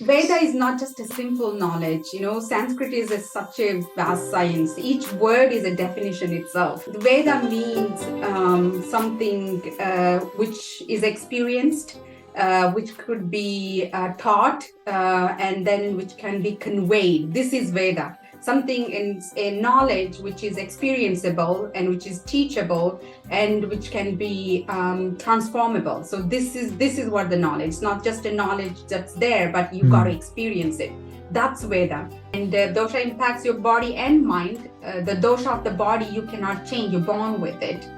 Veda is not just a simple knowledge. Sanskrit is such a vast science. Each word is a definition itself. The Veda means something which is experienced, which could be taught, and then which can be conveyed. This is Veda. Something in a knowledge which is experienceable and which is teachable and which can be transformable. So this is what the knowledge. It's not just a knowledge that's there, but you got to experience it. That's Veda. And dosha impacts your body and mind. The dosha of the body you cannot change. You're born with it.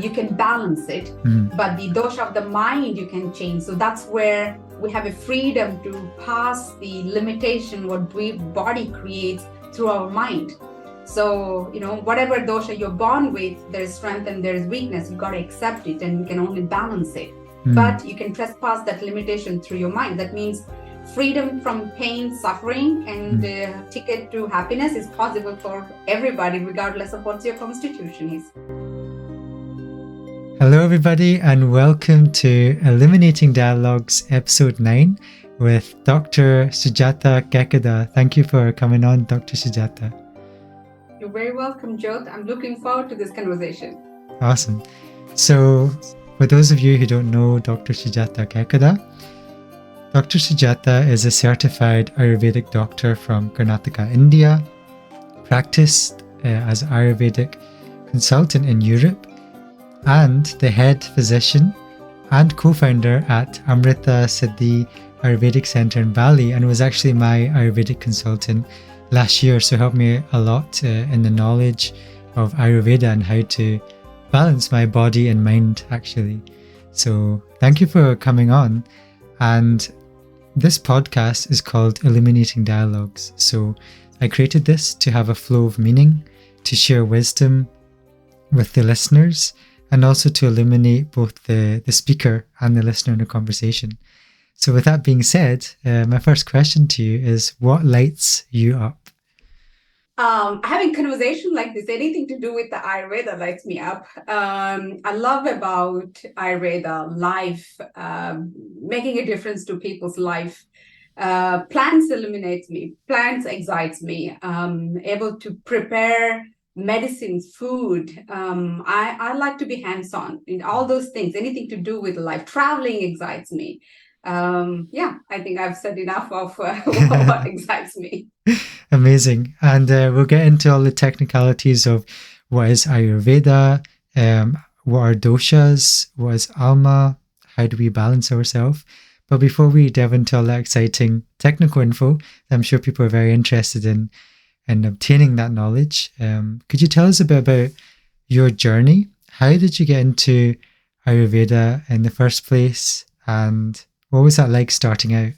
You can balance it, but the dosha of the mind you can change. So that's where we have a freedom to pass the limitation what body creates through our mind. So, whatever dosha you're born with, there's strength and there's weakness. You got to accept it and you can only balance it. But you can trespass that limitation through your mind. That means freedom from pain, suffering, and ticket to happiness is possible for everybody, regardless of what your constitution is. Hello, everybody, and welcome to Illuminating Dialogues, Episode 9 with Dr. Sujatha Kekada. Thank you for coming on, Dr. Sujatha. You're very welcome, Jhoty. I'm looking forward to this conversation. Awesome. So, for those of you who don't know Dr. Sujatha Kekada, Dr. Sujatha is a certified Ayurvedic doctor from Karnataka, India, practiced as an Ayurvedic consultant in Europe, and the head physician and co-founder at Amrita Siddhi Ayurvedic Center in Bali, and was actually my Ayurvedic consultant last year, so helped me a lot in the knowledge of Ayurveda and how to balance my body and mind, actually. So thank you for coming on. And this podcast is called Illuminating Dialogues. So I created this to have a flow of meaning, to share wisdom with the listeners, and also to illuminate both the speaker and the listener in a conversation. So with that being said, my first question to you is, what lights you up? Having conversation like this, anything to do with the Ayurveda lights me up. I love about Ayurveda life, making a difference to people's life. Plants illuminates me, plants excites me, able to prepare medicines, food. I like to be hands-on in all those things, anything to do with life. Traveling excites me. I think I've said enough of what excites me. Amazing. And we'll get into all the technicalities of what is Ayurveda, what are doshas, what is alma, how do we balance ourselves. But before we delve into all that exciting technical info, I'm sure people are very interested in obtaining that knowledge. Could you tell us a bit about your journey? How did you get into Ayurveda in the first place? And what was that like starting out?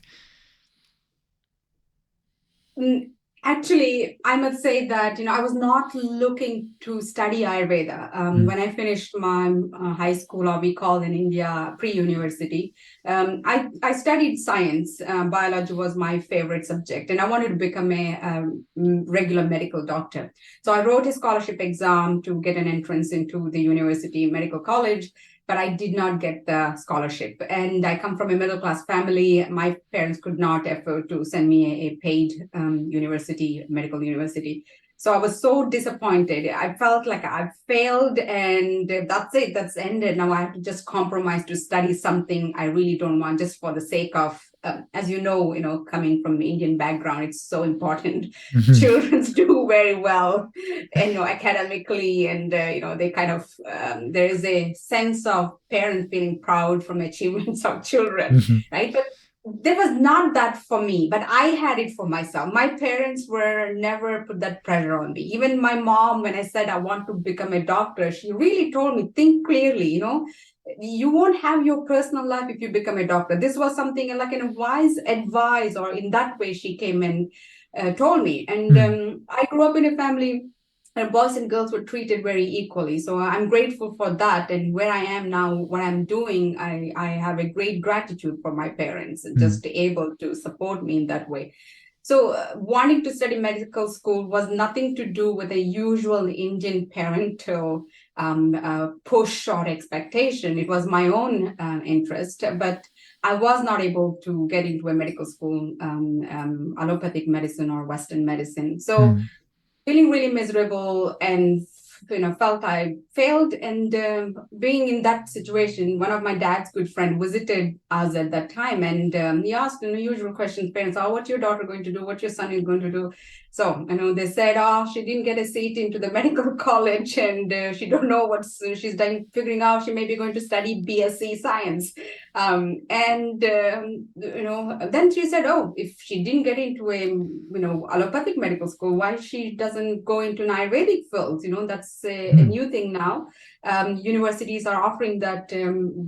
Actually, I must say that, I was not looking to study Ayurveda. When I finished my high school, or we call in India pre-university, I studied science. Biology was my favorite subject, and I wanted to become a regular medical doctor. So I wrote a scholarship exam to get an entrance into the university medical college, but I did not get the scholarship. And I come from a middle-class family. My parents could not afford to send me a paid medical university. So I was so disappointed. I felt like I failed and that's it, that's ended. Now I have to just compromise to study something I really don't want, just for the sake of, as you know, coming from Indian background, it's so important. Children do very well, academically, and, they kind of, there is a sense of parents feeling proud from achievements of children, right? But there was not that for me, but I had it for myself. My parents were never put that pressure on me. Even my mom, when I said I want to become a doctor, she really told me, think clearly, you won't have your personal life if you become a doctor. This was something like a wise advice, or in that way she came and told me. And I grew up in a family where boys and girls were treated very equally. So I'm grateful for that. And where I am now, what I'm doing, I have a great gratitude for my parents, just able to support me in that way. So wanting to study medical school was nothing to do with a usual Indian parental push or expectation. It was my own interest. But I was not able to get into a medical school, allopathic medicine or Western medicine. So feeling really miserable and felt I failed. And being in that situation, one of my dad's good friend visited us at that time, and he asked the usual questions parents are, what's your daughter going to do, what your son is going to do. So they said, oh, she didn't get a seat into the medical college, and she don't know what she's done, figuring out she may be going to study BSc science. Then she said, oh, if she didn't get into a allopathic medical school, why she doesn't go into an Ayurvedic field? That's a new thing now. Universities are offering that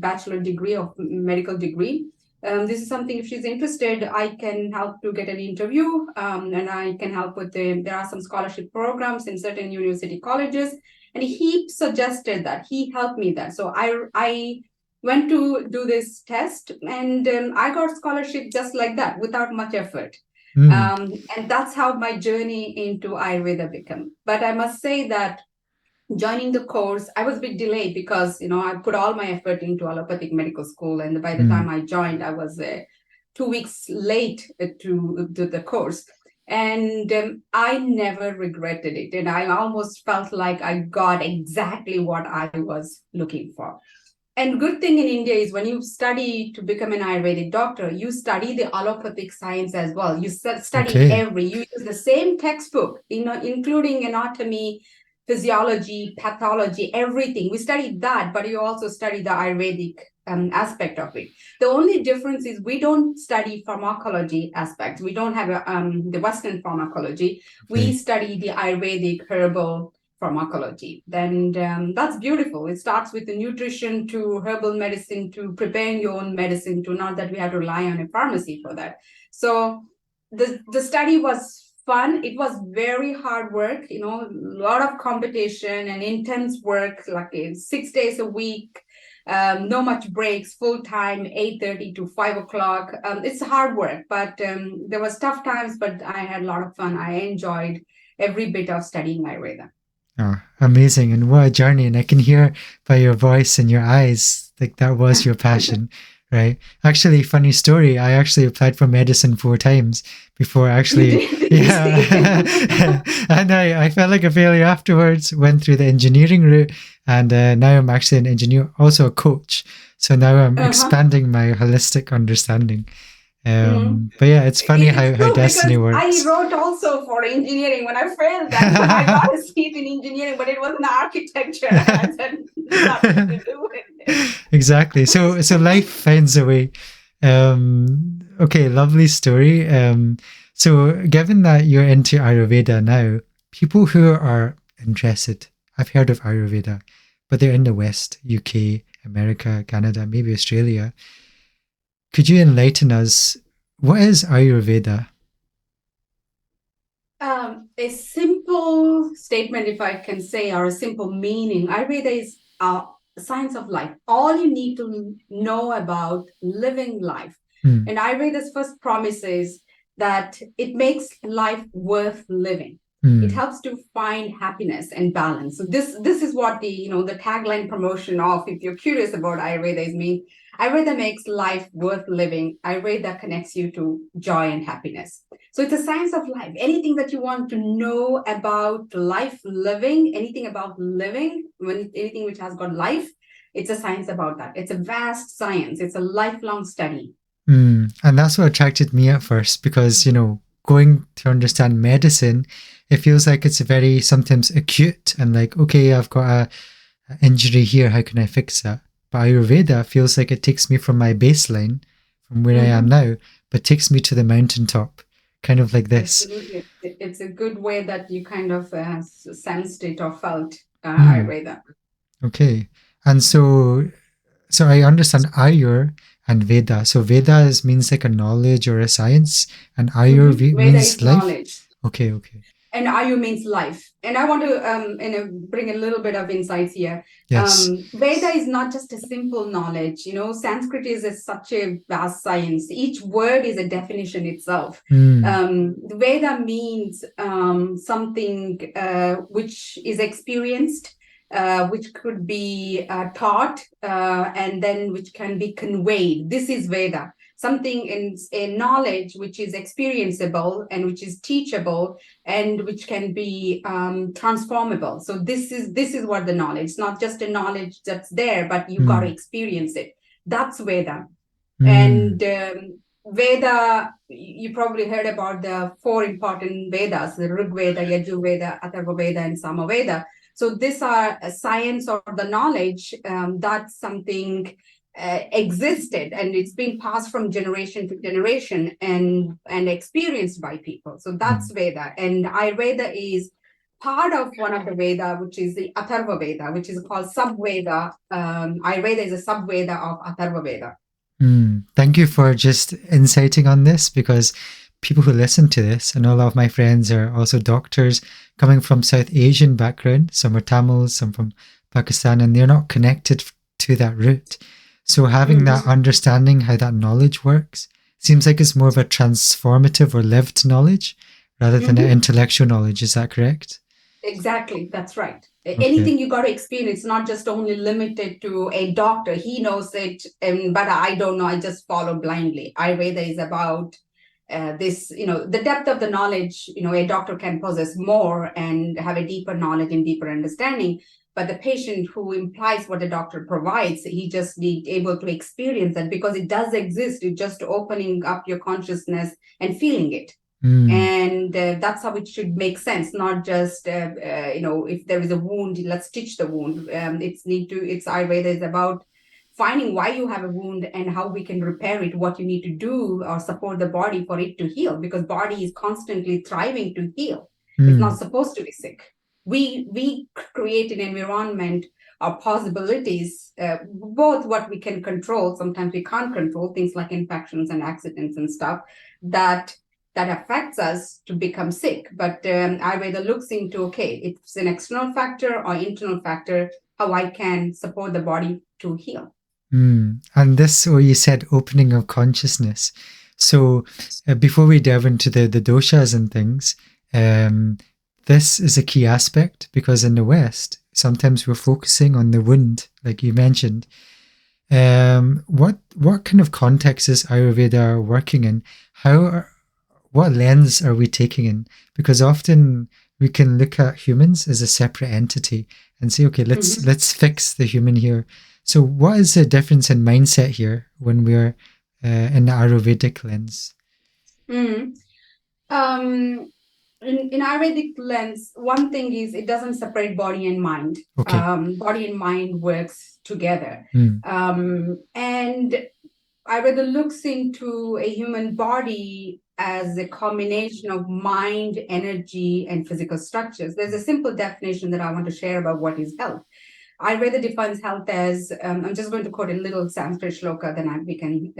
bachelor degree of medical degree. This is something, if she's interested, I can help to get an interview, and I can help with there are some scholarship programs in certain university colleges. And he suggested that, he helped me that. So I went to do this test, and I got scholarship just like that, without much effort. And that's how my journey into Ayurveda became. But I must say that joining the course, I was a bit delayed because, I put all my effort into allopathic medical school. And by the time I joined, I was 2 weeks late to the course. And I never regretted it. And I almost felt like I got exactly what I was looking for. And good thing in India is when you study to become an Ayurvedic doctor, you study the allopathic science as well. You study you use the same textbook, including anatomy, physiology, pathology, everything. We studied that, but you also study the Ayurvedic aspect of it. The only difference is we don't study pharmacology aspects. We don't have the Western pharmacology. We study the Ayurvedic herbal pharmacology. Then that's beautiful. It starts with the nutrition to herbal medicine to preparing your own medicine to not that we have to rely on a pharmacy for that. So the study was fun. It was very hard work, a lot of competition and intense work, like 6 days a week, no much breaks, full time, 8:30 to 5 o'clock. It's hard work, but there was tough times, but I had a lot of fun. I enjoyed every bit of studying Ayurveda. Oh, amazing. And what a journey. And I can hear by your voice and your eyes, like that was your passion, right? Actually, funny story. I actually applied for medicine 4 times before actually, and I felt like a failure afterwards, went through the engineering route, and now I'm actually an engineer, also a coach. So now I'm expanding my holistic understanding. But yeah, it's funny how destiny works. I wrote also for engineering when I failed that. I got a seat in engineering, but it was in architecture. I said nothing to do with it. Exactly. So life finds a way. Okay, lovely story. So given that you're into Ayurveda now, people who are interested, I've heard of Ayurveda, but they're in the West, UK, America, Canada, maybe Australia. Could you enlighten us? What is Ayurveda? A simple statement, if I can say, or a simple meaning. Ayurveda is science of life. All you need to know about living life. And Ayurveda's first promise is that it makes life worth living. It helps to find happiness and balance. So this is what the tagline promotion of, if you're curious about Ayurveda, is mean. Ayurveda makes life worth living. Ayurveda connects you to joy and happiness. So it's a science of life. Anything that you want to know about life, living, anything about living, anything which has got life, it's a science about that. It's a vast science. It's a lifelong study. And that's what attracted me at first, because, going to understand medicine, it feels like it's very sometimes acute and like, okay, I've got an injury here. How can I fix that? But Ayurveda feels like it takes me from my baseline, from where I am now, but takes me to the mountaintop, kind of like this. Absolutely. It's a good way that you kind of sensed it or felt Ayurveda. Okay. And so I understand Ayur and Veda. So Veda means like a knowledge or a science, and Ayur means life. Knowledge. Okay. And Ayu means life. And I want to bring a little bit of insights here. Yes. Veda is not just a simple knowledge. Sanskrit is such a vast science. Each word is a definition itself. Veda means something which is experienced, which could be taught, and then which can be conveyed. This is Veda, something in knowledge which is experienceable and which is teachable and which can be transformable. So this is what the knowledge. It's not just a knowledge that's there, but you got to experience it. That's Veda. And Veda, you probably heard about the four important Vedas: the Rig Veda, Yajur Veda, Atharva Veda, and Sama Veda. So these are a science or the knowledge that's something existed, and it's been passed from generation to generation and experienced by people. So that's Veda. And Ayurveda is part of one of the Veda, which is the Atharva Veda, which is called Sub-Veda. Ayurveda is a Sub-Veda of Atharva Veda. Thank you for just inciting on this, because people who listen to this, and a lot of my friends are also doctors coming from South Asian background. Some are Tamils, some from Pakistan, and they're not connected to that root. So having that understanding how that knowledge works seems like it's more of a transformative or lived knowledge rather than an intellectual knowledge. Is that correct? Exactly, that's right. Okay. Anything you got to experience, not just only limited to a doctor. He knows it, but I don't know. I just follow blindly. Ayurveda is about this, the depth of the knowledge. A doctor can possess more and have a deeper knowledge and deeper understanding. But the patient who implies what the doctor provides, he just be able to experience that because it does exist. It's just opening up your consciousness and feeling it. And that's how it should make sense, not just if there is a wound, let's stitch the wound. It's Ayurveda is about finding why you have a wound and how we can repair it, what you need to do or support the body for it to heal, because body is constantly thriving to heal. It's not supposed to be sick. We create an environment of possibilities, both what we can control, sometimes we can't control, things like infections and accidents and stuff that affects us to become sick. But Ayurveda looks into, okay, it's an external factor or internal factor, how I can support the body to heal. And this, what you said, opening of consciousness. So before we delve into the doshas and things, this is a key aspect, because in the West, sometimes we're focusing on the wound, like you mentioned. What kind of context is Ayurveda working in? What lens are we taking in? Because often we can look at humans as a separate entity and say, okay, let's fix the human here. So what is the difference in mindset here when we're in the Ayurvedic lens? In Ayurvedic lens, one thing is it doesn't separate body and mind. Okay. Body and mind works together. And Ayurveda looks into a human body as a combination of mind, energy, and physical structures. There's a simple definition that I want to share about what is health. Ayurveda defines health as, I'm just going to quote a little Sanskrit shloka, then we can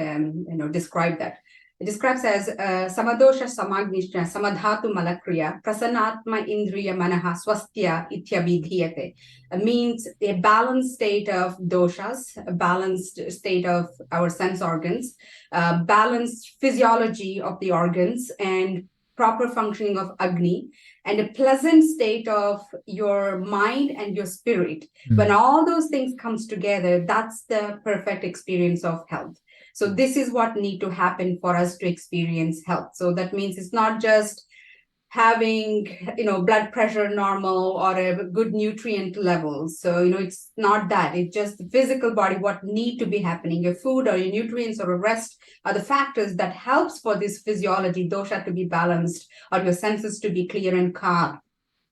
describe that. It describes as samadosha samagnisha samadhatu malakriya prasanatma indriya manaha swastya ityabhidhiyate. Means a balanced state of doshas, a balanced state of our sense organs, balanced physiology of the organs, and proper functioning of Agni, and a pleasant state of your mind and your spirit. When all those things comes together, that's the perfect experience of health. So this is what need to happen for us to experience health. So that means it's not just having, blood pressure normal or a good nutrient level. So, it's not that. It's just the physical body, what need to be happening. Your food or your nutrients or a rest are the factors that helps for this physiology, dosha, to be balanced, or your senses to be clear and calm.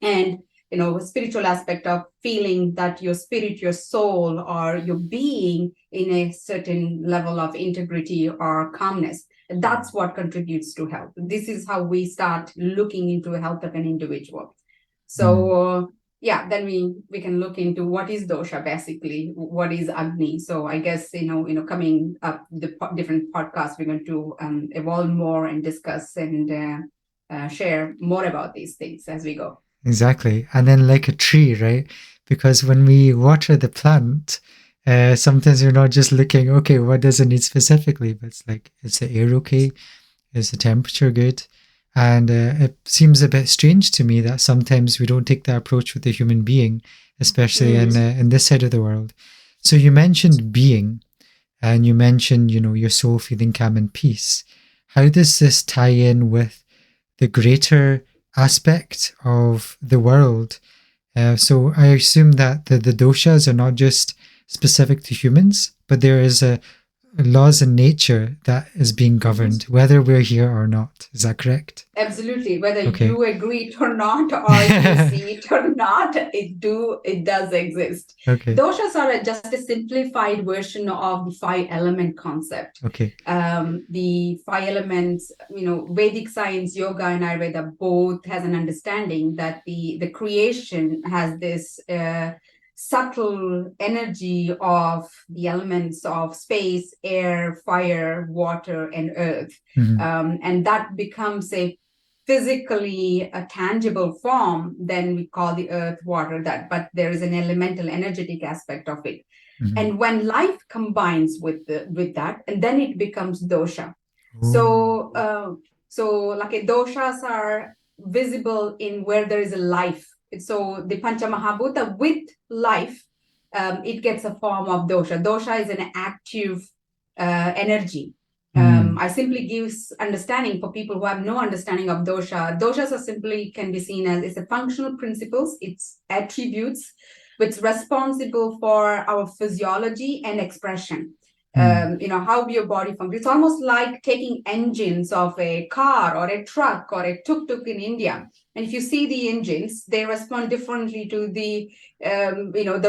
And a spiritual aspect of feeling that your spirit, your soul, or your being in a certain level of integrity or calmness. That's what contributes to health. This is how we start looking into the health of an individual. So then we can look into what is dosha, basically, what is Agni. So I guess, coming up the different podcasts, we're going to evolve more and discuss and share more about these things as we go. Exactly. And then like a tree, right? Because when we water the plant, sometimes you're not just looking, okay, what does it need specifically? But it's like, is the air okay? Is the temperature good? And it seems a bit strange to me that sometimes we don't take that approach with the human being, especially in this side of the world. So you mentioned being, and you mentioned, your soul feeling calm and peace. How does this tie in with the greater aspect of the world? So I assume that the doshas are not just specific to humans, but there is a laws in nature that is being governed, whether we're here or not. Is that correct? Absolutely. Whether you agree it or not, or you see it or not, it does exist. Okay. Doshas are just a simplified version of the 5-element concept. Okay. The 5 elements, Vedic science, yoga, and Ayurveda both has an understanding that the creation has this subtle energy of the elements of space, air, fire, water, and earth. And that becomes a physically a tangible form, then we call the earth, water, that, but there is an elemental energetic aspect of it. And when life combines with that, and then it becomes dosha. So like doshas are visible in where there is a life. So the Pancha Mahabhuta with life, it gets a form of dosha. Dosha is an active energy. I simply gives understanding for people who have no understanding of dosha. Doshas are simply can be seen as it's a functional principles, it's attributes, which responsible for our physiology and expression. How your body functions. It's almost like taking engines of a car or a truck or a tuk-tuk in India. And if you see the engines, they respond differently to the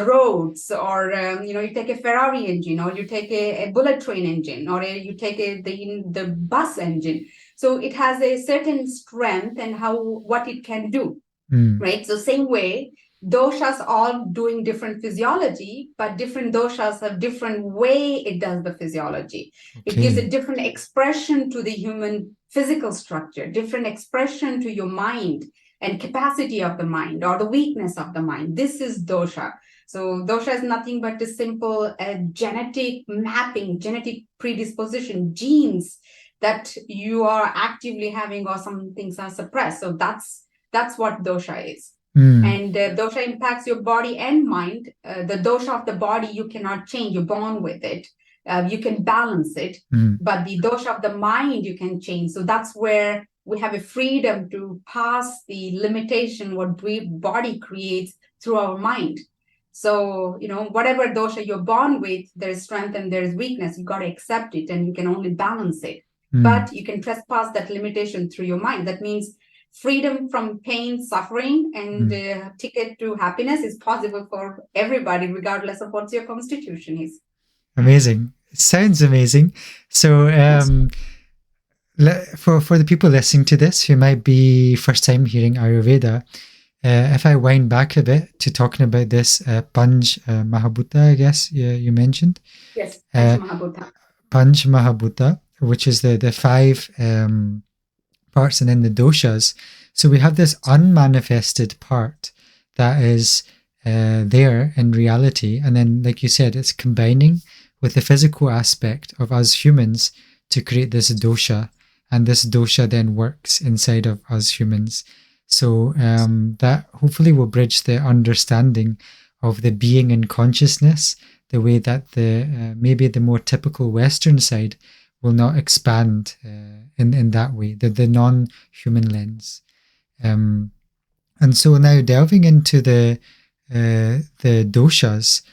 roads, or you take a Ferrari engine, or you take a bullet train engine, or you take the bus engine. So it has a certain strength and what it can do, right? So same way, doshas all doing different physiology, but different doshas have different way it does the physiology. It gives a different expression to the human physical structure, different expression to your mind and capacity of the mind or the weakness of the mind. This is dosha. So dosha is nothing but a simple genetic mapping, genetic predisposition, genes that you are actively having, or some things are suppressed. So that's what dosha is. And dosha impacts your body and mind. The dosha of the body you cannot change, you're born with it. You can balance it, but the dosha of the mind you can change. So that's where we have a freedom to pass the limitation what body creates through our mind. So, whatever dosha you're born with, there's strength and there's weakness. You got to accept it, and you can only balance it. But you can trespass that limitation through your mind. That means freedom from pain, suffering, and ticket to happiness is possible for everybody, regardless of what your constitution is. Amazing. It sounds amazing. So, for the people listening to this who might be first time hearing Ayurveda, if I wind back a bit to talking about this Panch Mahabhuta, I guess you mentioned. Yes, Panch Mahabhuta. Panch Mahabhuta, which is the 5 parts, and then the doshas. So we have this unmanifested part that is there in reality, and then, like you said, it's combining with the physical aspect of us humans to create this dosha, and this dosha then works inside of us humans. So that hopefully will bridge the understanding of the being and consciousness, the way that the maybe the more typical Western side will not expand in that way, the non-human lens. And so now delving into the doshas,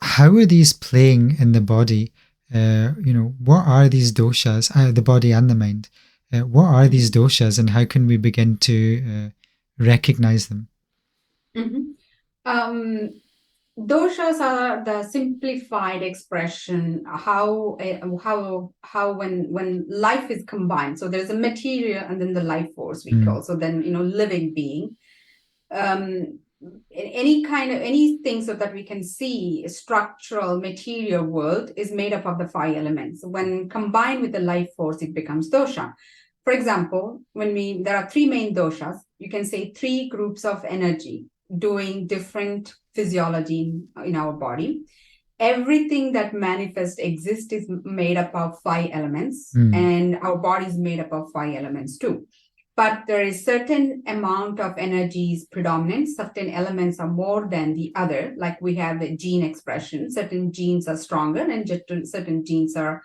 how are these playing in the body? What are these doshas, the body and the mind? What are these doshas, and how can we begin to recognize them? Doshas are the simplified expression how when life is combined. So there's a material and then the life force we call. So then living being. Anything so that we can see structural material world is made up of the 5 elements. When combined with the life force, it becomes dosha. For example, there are 3 main doshas, you can say 3 groups of energy doing different physiology in our body. everything that manifests exists is made up of 5 elements, and our body is made up of 5 elements too. But there is certain amount of energy is predominant. Certain elements are more than the other. Like we have a gene expression. Certain genes are stronger, and certain genes are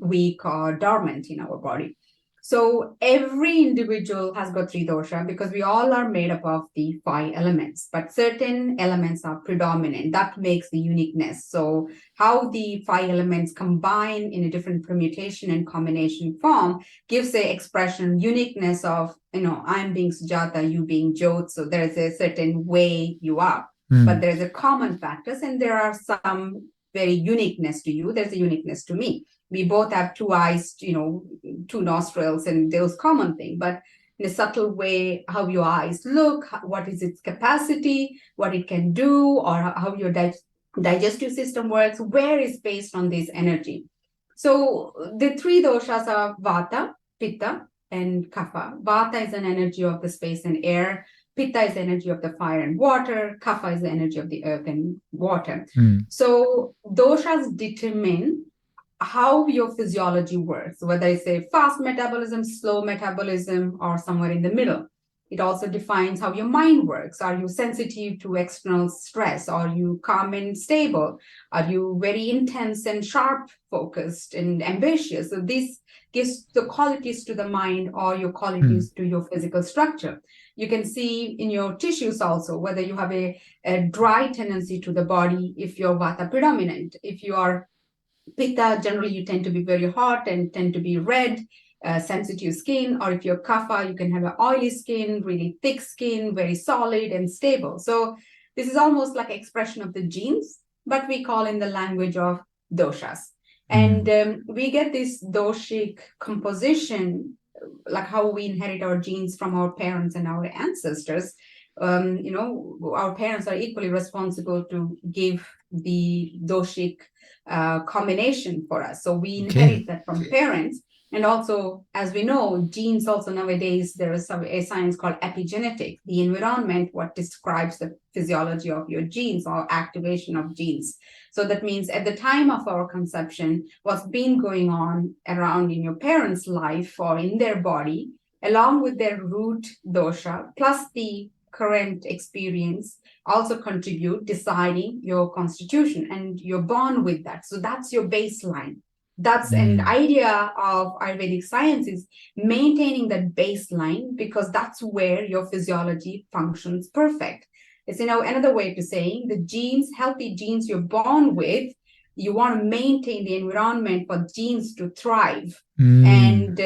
weak or dormant in our body. So every individual has got 3 dosha because we all are made up of the 5 elements, but certain elements are predominant. That makes the uniqueness. So how the 5 elements combine in a different permutation and combination form gives the expression uniqueness of, I'm being Sujatha, you being Jhoty. So there's a certain way you are, but there's a common factors, and there are some very uniqueness to you. There's a uniqueness to me. We both have 2 eyes, 2 nostrils, and those common thing. But in a subtle way, how your eyes look, what is its capacity, what it can do, or how your digestive system works, where is based on this energy. So the 3 doshas are Vata, Pitta, and Kapha. Vata is an energy of the space and air. Pitta is the energy of the fire and water. Kapha is the energy of the earth and water. So doshas determine how your physiology works, whether it's a fast metabolism, slow metabolism, or somewhere in the middle. It also defines how your mind works. Are you sensitive to external stress? Are you calm and stable? Are you very intense and sharp focused and ambitious? So this gives the qualities to the mind or your qualities to your physical structure. You can see in your tissues also, whether you have a dry tendency to the body if you're Vata predominant. If you are Pitta, generally you tend to be very hot and tend to be red, sensitive skin, or if you're Kapha, you can have an oily skin, really thick skin, very solid and stable. So this is almost like an expression of the genes, but we call in the language of doshas. And we get this doshic composition, like how we inherit our genes from our parents and our ancestors. Our parents are equally responsible to give the doshic combination for us. So we inherit that from parents. And also, as we know, genes also nowadays, there is a science called epigenetic, the environment, what describes the physiology of your genes or activation of genes. So that means at the time of our conception, what's been going on around in your parents' life or in their body, along with their root dosha, plus the current experience, also contribute deciding your constitution, and you're born with that. So that's your baseline. That's an idea of Ayurvedic science, is maintaining that baseline, because that's where your physiology functions perfect. It's another way to saying the genes, healthy genes you're born with, you want to maintain the environment for genes to thrive and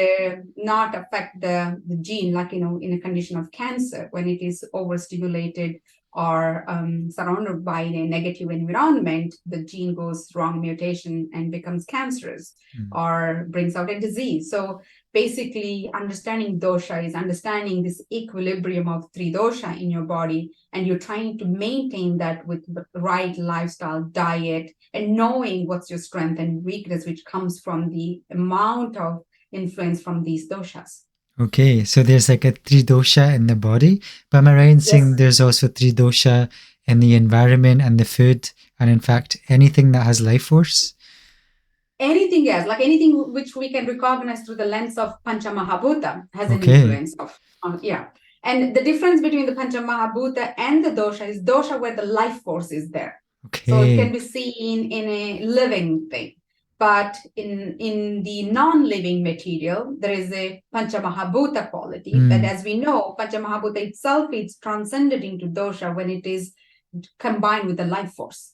not affect the gene, like in a condition of cancer, when it is overstimulated or surrounded by a negative environment, the gene goes wrong mutation and becomes cancerous or brings out a disease. So basically, understanding dosha is understanding this equilibrium of 3 dosha in your body, and you're trying to maintain that with the right lifestyle, diet, and knowing what's your strength and weakness, which comes from the amount of influence from these doshas. Okay, so there's like a 3 dosha in the body, but am I right in saying there's also 3 dosha in the environment and the food, and in fact, anything that has life force? Anything else, like anything which we can recognize through the lens of Pancha Mahabhuta has an influence of, And the difference between the Pancha Mahabhuta and the dosha is dosha where the life force is there. Okay. So it can be seen in a living thing. But in the non-living material, there is a Pancha Mahabhuta quality that, as we know, Pancha Mahabhuta itself is transcended into dosha when it is combined with the life force.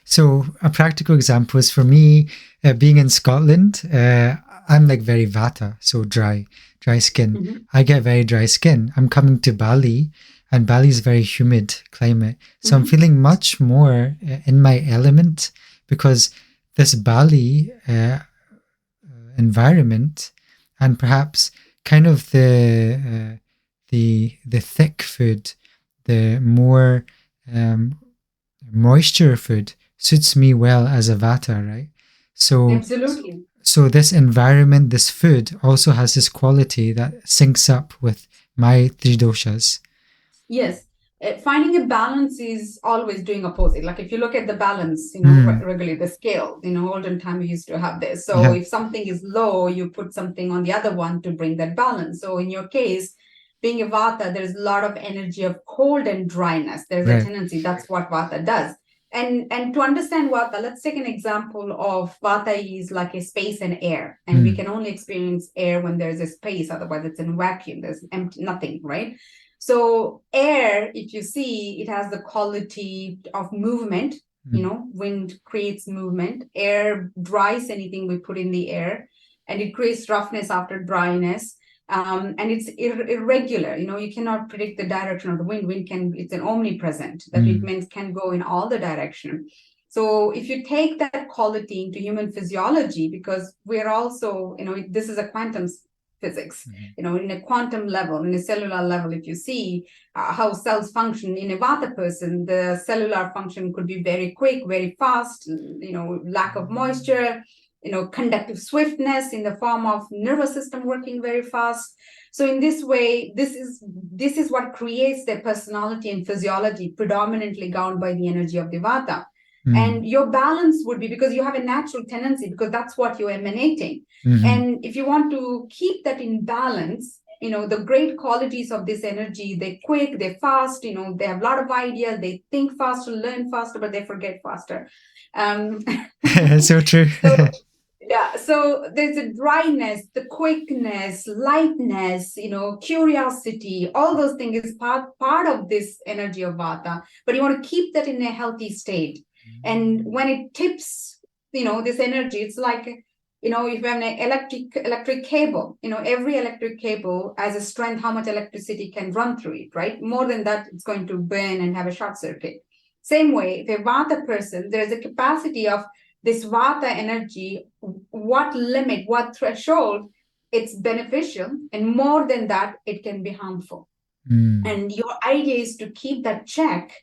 So a practical example is for me, being in Scotland, I'm like very Vata, so dry skin. I get very dry skin. I'm coming to Bali, and Bali is very humid climate. So I'm feeling much more in my element, because this Bali environment, and perhaps kind of the thick food, the more moisture food suits me well as a Vata, right? So absolutely. So this environment, this food also has this quality that syncs up with my 3 doshas. Yes. Finding a balance is always doing opposite. Like if you look at the balance, regularly the scale, olden time we used to have this. So if something is low, you put something on the other one to bring that balance. So in your case, being a vata, there's a lot of energy of cold and dryness. There's a tendency, that's what vata does. And to understand vata, let's take an example of vata is like a space and air. And we can only experience air when there's a space, otherwise it's in vacuum, there's empty, nothing, right? So air, if you see, it has the quality of movement, wind creates movement, air dries anything we put in the air, and it creates roughness after dryness. And it's irregular, you cannot predict the direction of the wind. It's an omnipresent, that it means can go in all the direction. So if you take that quality into human physiology, because we're also, this is a quantum physics, in a quantum level, in a cellular level, if you see how cells function in a vata person, the cellular function could be very quick, very fast, lack of moisture, conductive swiftness in the form of nervous system working very fast. So in this way, this is what creates their personality and physiology, predominantly governed by the energy of the vata. And your balance would be, because you have a natural tendency, because that's what you're emanating. And if you want to keep that in balance, the great qualities of this energy, they're quick, they're fast, they have a lot of ideas, they think faster, learn faster, but they forget faster. So true. So there's a dryness, the quickness, lightness, curiosity, all those things is part of this energy of vata, but you want to keep that in a healthy state. And when it tips, this energy, it's like, if you have an electric cable, every electric cable has a strength, how much electricity can run through it, right? More than that, it's going to burn and have a short circuit. Same way, if a vata person, there's a capacity of this vata energy, what limit, what threshold, it's beneficial, and more than that, it can be harmful. And your idea is to keep that check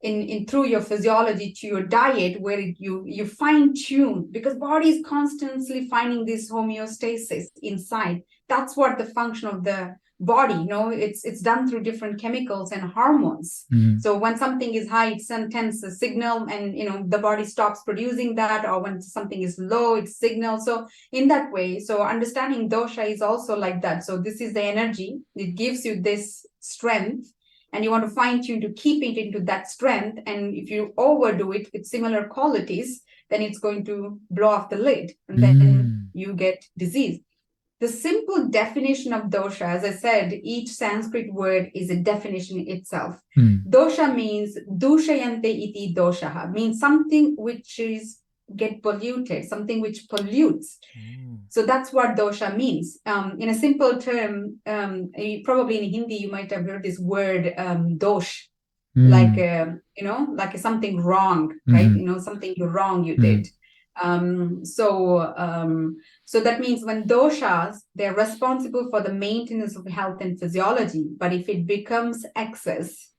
in through your physiology to your diet, where you fine tune, because body is constantly finding this homeostasis inside. That's what the function of the body, it's done through different chemicals and hormones. So when something is high, it sends a signal, and the body stops producing that, or when something is low, it signals. So in that way, so understanding dosha is also like that. So this is the energy, it gives you this strength, and you want to fine tune to keep it into that strength. And if you overdo it with similar qualities, then it's going to blow off the lid, and then you get disease. The simple definition of dosha, as I said, each Sanskrit word is a definition itself. Dosha means dushayante iti doshaha, means something which is get polluted, something which pollutes. So that's what dosha means. In a simple term, probably in Hindi, you might have heard this word dosh, like, like something wrong, right? Something wrong you did. So that means when doshas, they're responsible for the maintenance of health and physiology. But if it becomes excess,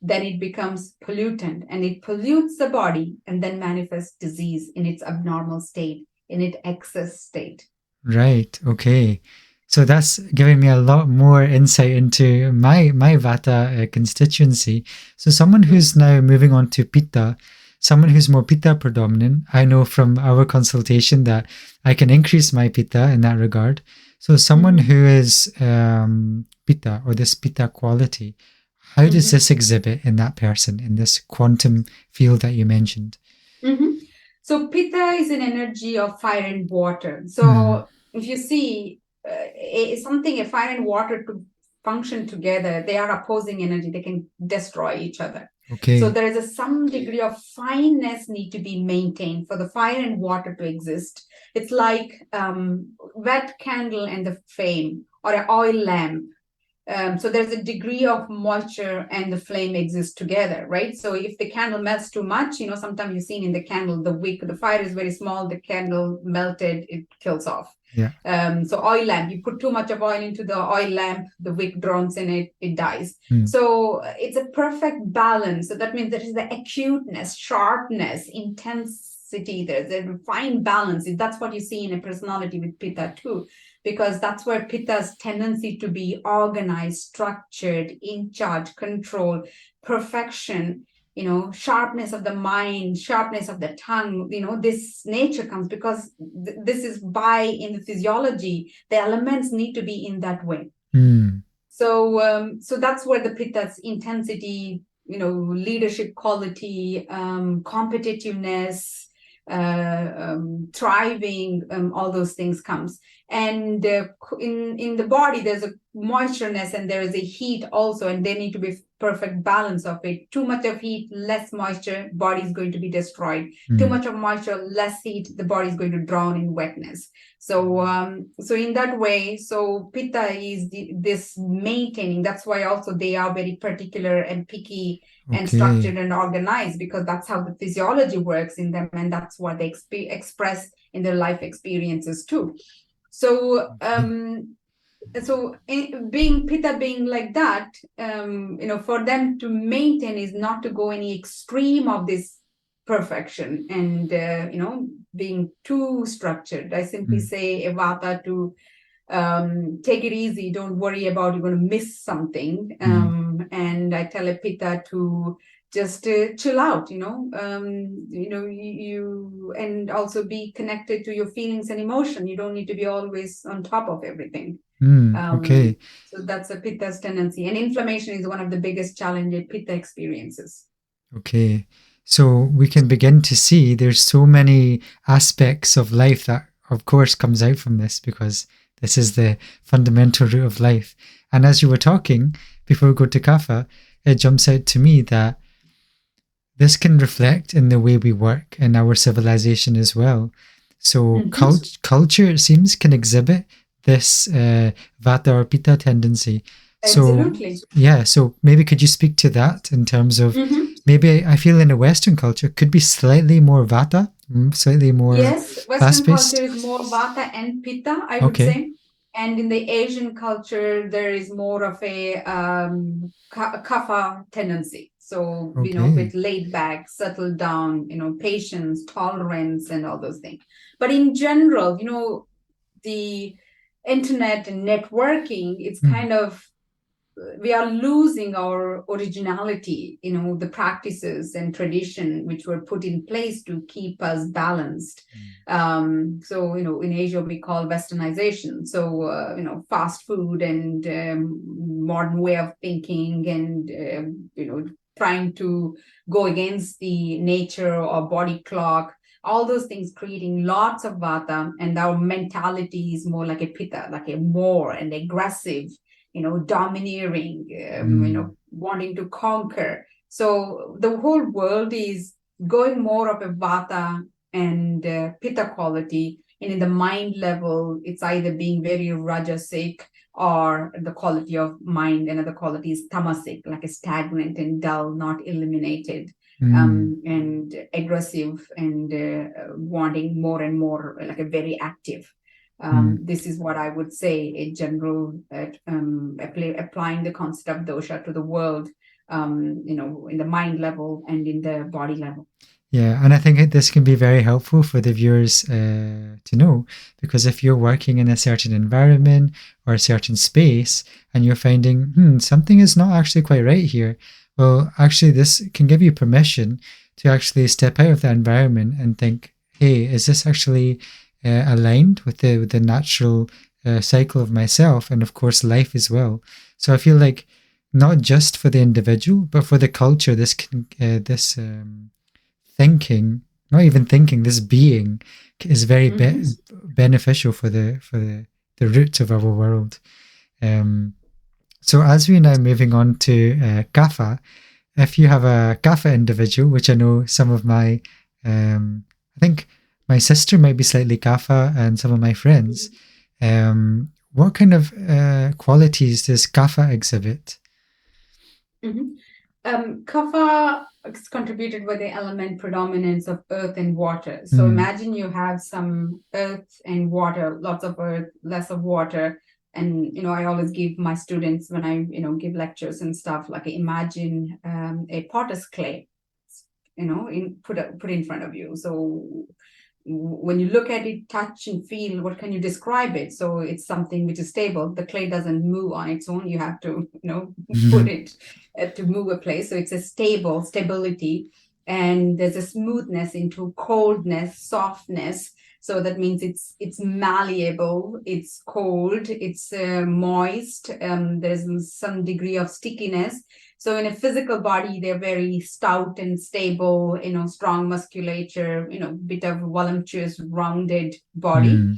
then it becomes pollutant, and it pollutes the body and then manifests disease in its abnormal state, in its excess state. Right. Okay. So that's giving me a lot more insight into my vata constituency. So someone who's now moving on to pitta, someone who's more pitta predominant, I know from our consultation that I can increase my pitta in that regard. So someone who is pitta, or this pitta quality, how does this exhibit in that person, in this quantum field that you mentioned? So pitta is an energy of fire and water. So if you see a fire and water to function together, they are opposing energy. They can destroy each other. Okay. So there is some degree of fineness need to be maintained for the fire and water to exist. It's like wet candle and the flame, or an oil lamp. So there's a degree of moisture and the flame exist together, right? So if the candle melts too much, sometimes you've seen in the candle, the wick, the fire is very small, the candle melted, it kills off. Yeah. So oil lamp, you put too much of oil into the oil lamp, the wick drowns in it, it dies. So it's a perfect balance. So that means there is the acuteness, sharpness, intensity, there's a fine balance. That's what you see in a personality with pitta too. because that's where Pitta's tendency to be organized, structured, in charge, control, perfection, sharpness of the mind, sharpness of the tongue, this nature comes because this is in the physiology, the elements need to be in that way. So that's where the Pitta's intensity, leadership quality, competitiveness, thriving, all those things comes. And in the body, there's a moistureness and there is a heat also, and there need to be perfect balance of it. Too much of heat, less moisture, body is going to be destroyed. Too much of moisture, less heat, the body is going to drown in wetness. So in that way, so Pitta is this maintaining. That's why also they are very particular and picky and structured and organized, because that's how the physiology works in them, and that's what they express in their life experiences too. So being Pitta being like that, for them to maintain is not to go any extreme of this perfection and being too structured. I simply say Vata to take it easy, don't worry about you're going to miss something. And I tell a Pitta to just chill out, you and also be connected to your feelings and emotion. You don't need to be always on top of everything. So that's a Pitta's tendency, and inflammation is one of the biggest challenges Pitta experiences. So we can begin to see there's so many aspects of life that of course comes out from this, because this is the fundamental root of life. And as you were talking before we go to Kapha, it jumps out to me that this can reflect in the way we work in our civilization as well. So culture, it seems, can exhibit this Vata or Pitta tendency. Absolutely. So maybe could you speak to that in terms of maybe I feel in a Western culture could be slightly more Vata, slightly more Western culture is more Vata and Pitta, I would say. And in the Asian culture, there is more of a Kapha tendency. So, with laid back, settled down, patience, tolerance, and all those things. But in general, the internet and networking, it's kind of, we are losing our originality, the practices and tradition which were put in place to keep us balanced. So, in Asia, we call westernization. So, fast food and modern way of thinking and, trying to go against the nature or body clock, all those things creating lots of Vata, and our mentality is more like a Pitta, like a more and aggressive, domineering, wanting to conquer. So the whole world is going more of a Vata and Pitta quality. And in the mind level, it's either being very rajasic, or the quality of mind, another quality is tamasic, like a stagnant and dull, not illuminated, and aggressive and wanting more and more, like a very active. This is what I would say a general applying the concept of dosha to the world, in the mind level and in the body level. Yeah, and I think this can be very helpful for the viewers to know, because if you're working in a certain environment or a certain space and you're finding, something is not actually quite right here, well, actually this can give you permission to actually step out of that environment and think, hey, is this actually aligned with the natural cycle of myself and of course life as well. So I feel like not just for the individual, but for the culture, this thinking, not even thinking, this being is very beneficial for the roots of our world. So as we're now moving on to Kapha, if you have a Kapha individual, which I know some of my, I think my sister might be slightly Kapha and some of my friends, what kind of qualities does Kapha exhibit? Kapha is contributed by the element predominance of earth and water. So imagine you have some earth and water, lots of earth, less of water. And, I always give my students when I, give lectures and stuff, like imagine a potter's clay, put in front of you. So, when you look at it, touch and feel, what can you describe it? So it's something which is stable. The clay doesn't move on its own. You have to, put it to move a place. So it's a stability. And there's a smoothness into coldness, softness. So that means it's malleable, it's cold, it's moist. There's some degree of stickiness. So in a physical body, they're very stout and stable, strong musculature, bit of voluptuous, rounded body.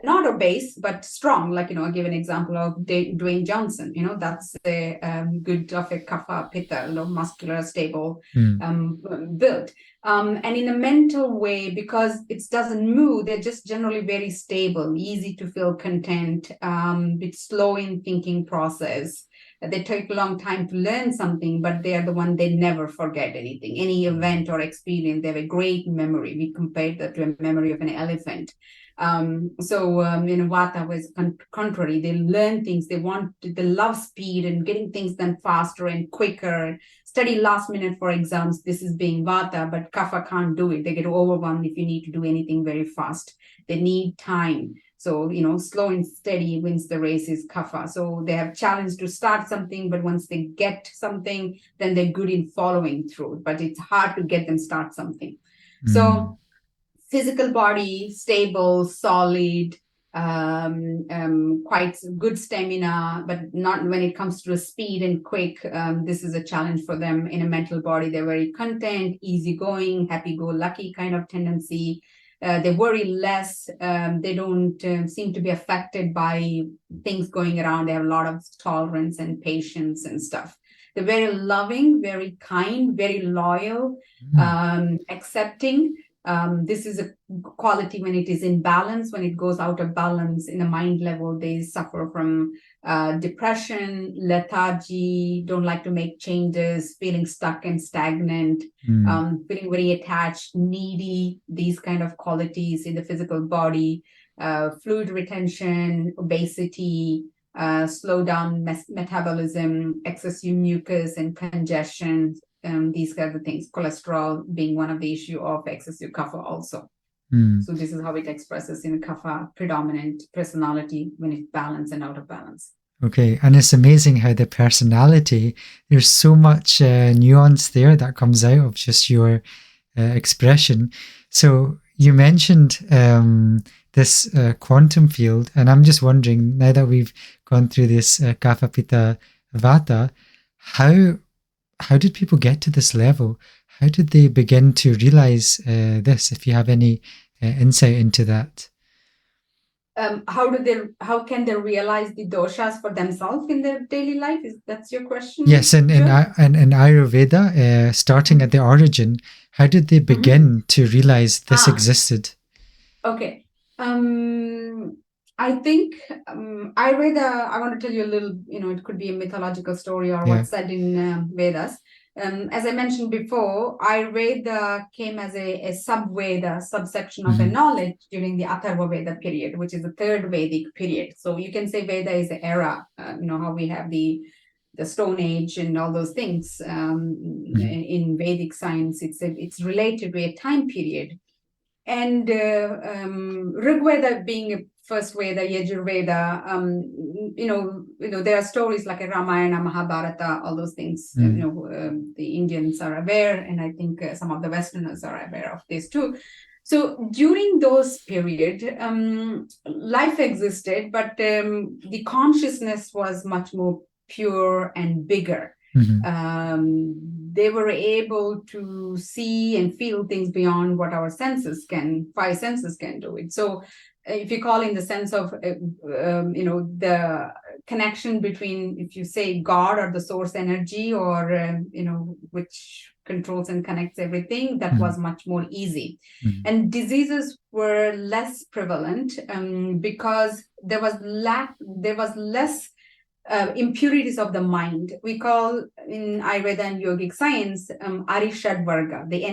Not obese, but strong. Like, I'll give an example of Dwayne Johnson. That's a good of a kapha pitta, muscular, stable build. And in a mental way, because it doesn't move, they're just generally very stable, easy to feel content, bit slow in thinking process. They take a long time to learn something, but they are the one, they never forget anything. Any event or experience, they have a great memory. We compared that to a memory of an elephant. Vata was contrary. They learn things. They love speed and getting things done faster and quicker. Study last minute for exams. This is being Vata, but Kapha can't do it. They get overwhelmed if you need to do anything very fast. They need time. So, slow and steady wins the race is Kapha. So they have challenge to start something, but once they get something, then they're good in following through. But it's hard to get them start something. So physical body, stable, solid, quite good stamina, but not when it comes to speed and quick. This is a challenge for them. In a mental body, they're very content, easygoing, happy-go-lucky kind of tendency. They worry less. They don't seem to be affected by things going around. They have a lot of tolerance and patience and stuff. They're very loving, very kind, very loyal, accepting. This is a quality when it is in balance. When it goes out of balance in the mind level, they suffer from depression, lethargy, don't like to make changes, feeling stuck and stagnant, feeling very attached, needy, these kind of qualities in the physical body, fluid retention, obesity, slow down metabolism, excessive mucus and congestion. These kind of things, cholesterol being one of the issue of excessive kapha also. So this is how it expresses in kapha predominant personality when it's balanced and out of balance. Okay, and it's amazing how the personality, there's so much nuance there that comes out of just your expression. So you mentioned this quantum field, and I'm just wondering, now that we've gone through this kapha pitta vata, how did people get to this level? How did they begin to realize this? If you have any insight into that. How can they realize the doshas for themselves in their daily life? That's your question? Yes, and in Ayurveda, starting at the origin, how did they begin to realize this existed? Okay. I think Ayurveda, I want to tell you a little, it could be a mythological story or what's said in Vedas. As I mentioned before, Ayurveda came as a sub-Veda, subsection of a knowledge during the Atharva Veda period, which is the third Vedic period. So you can say Veda is the era, how we have the Stone Age and all those things. In Vedic science, it's related to a time period. And Rigveda being a first Veda, Yajurveda, there are stories like a Ramayana, Mahabharata, all those things, the Indians are aware, and I think some of the Westerners are aware of this too. So during those period, life existed, but the consciousness was much more pure and bigger. They were able to see and feel things beyond what our five senses can do it. So if you call in the sense of, the connection between, if you say God or the source energy or, which controls and connects everything, that was much more easy. And diseases were less prevalent because there was less impurities of the mind. We call in Ayurveda and yogic science Arishad Varga, the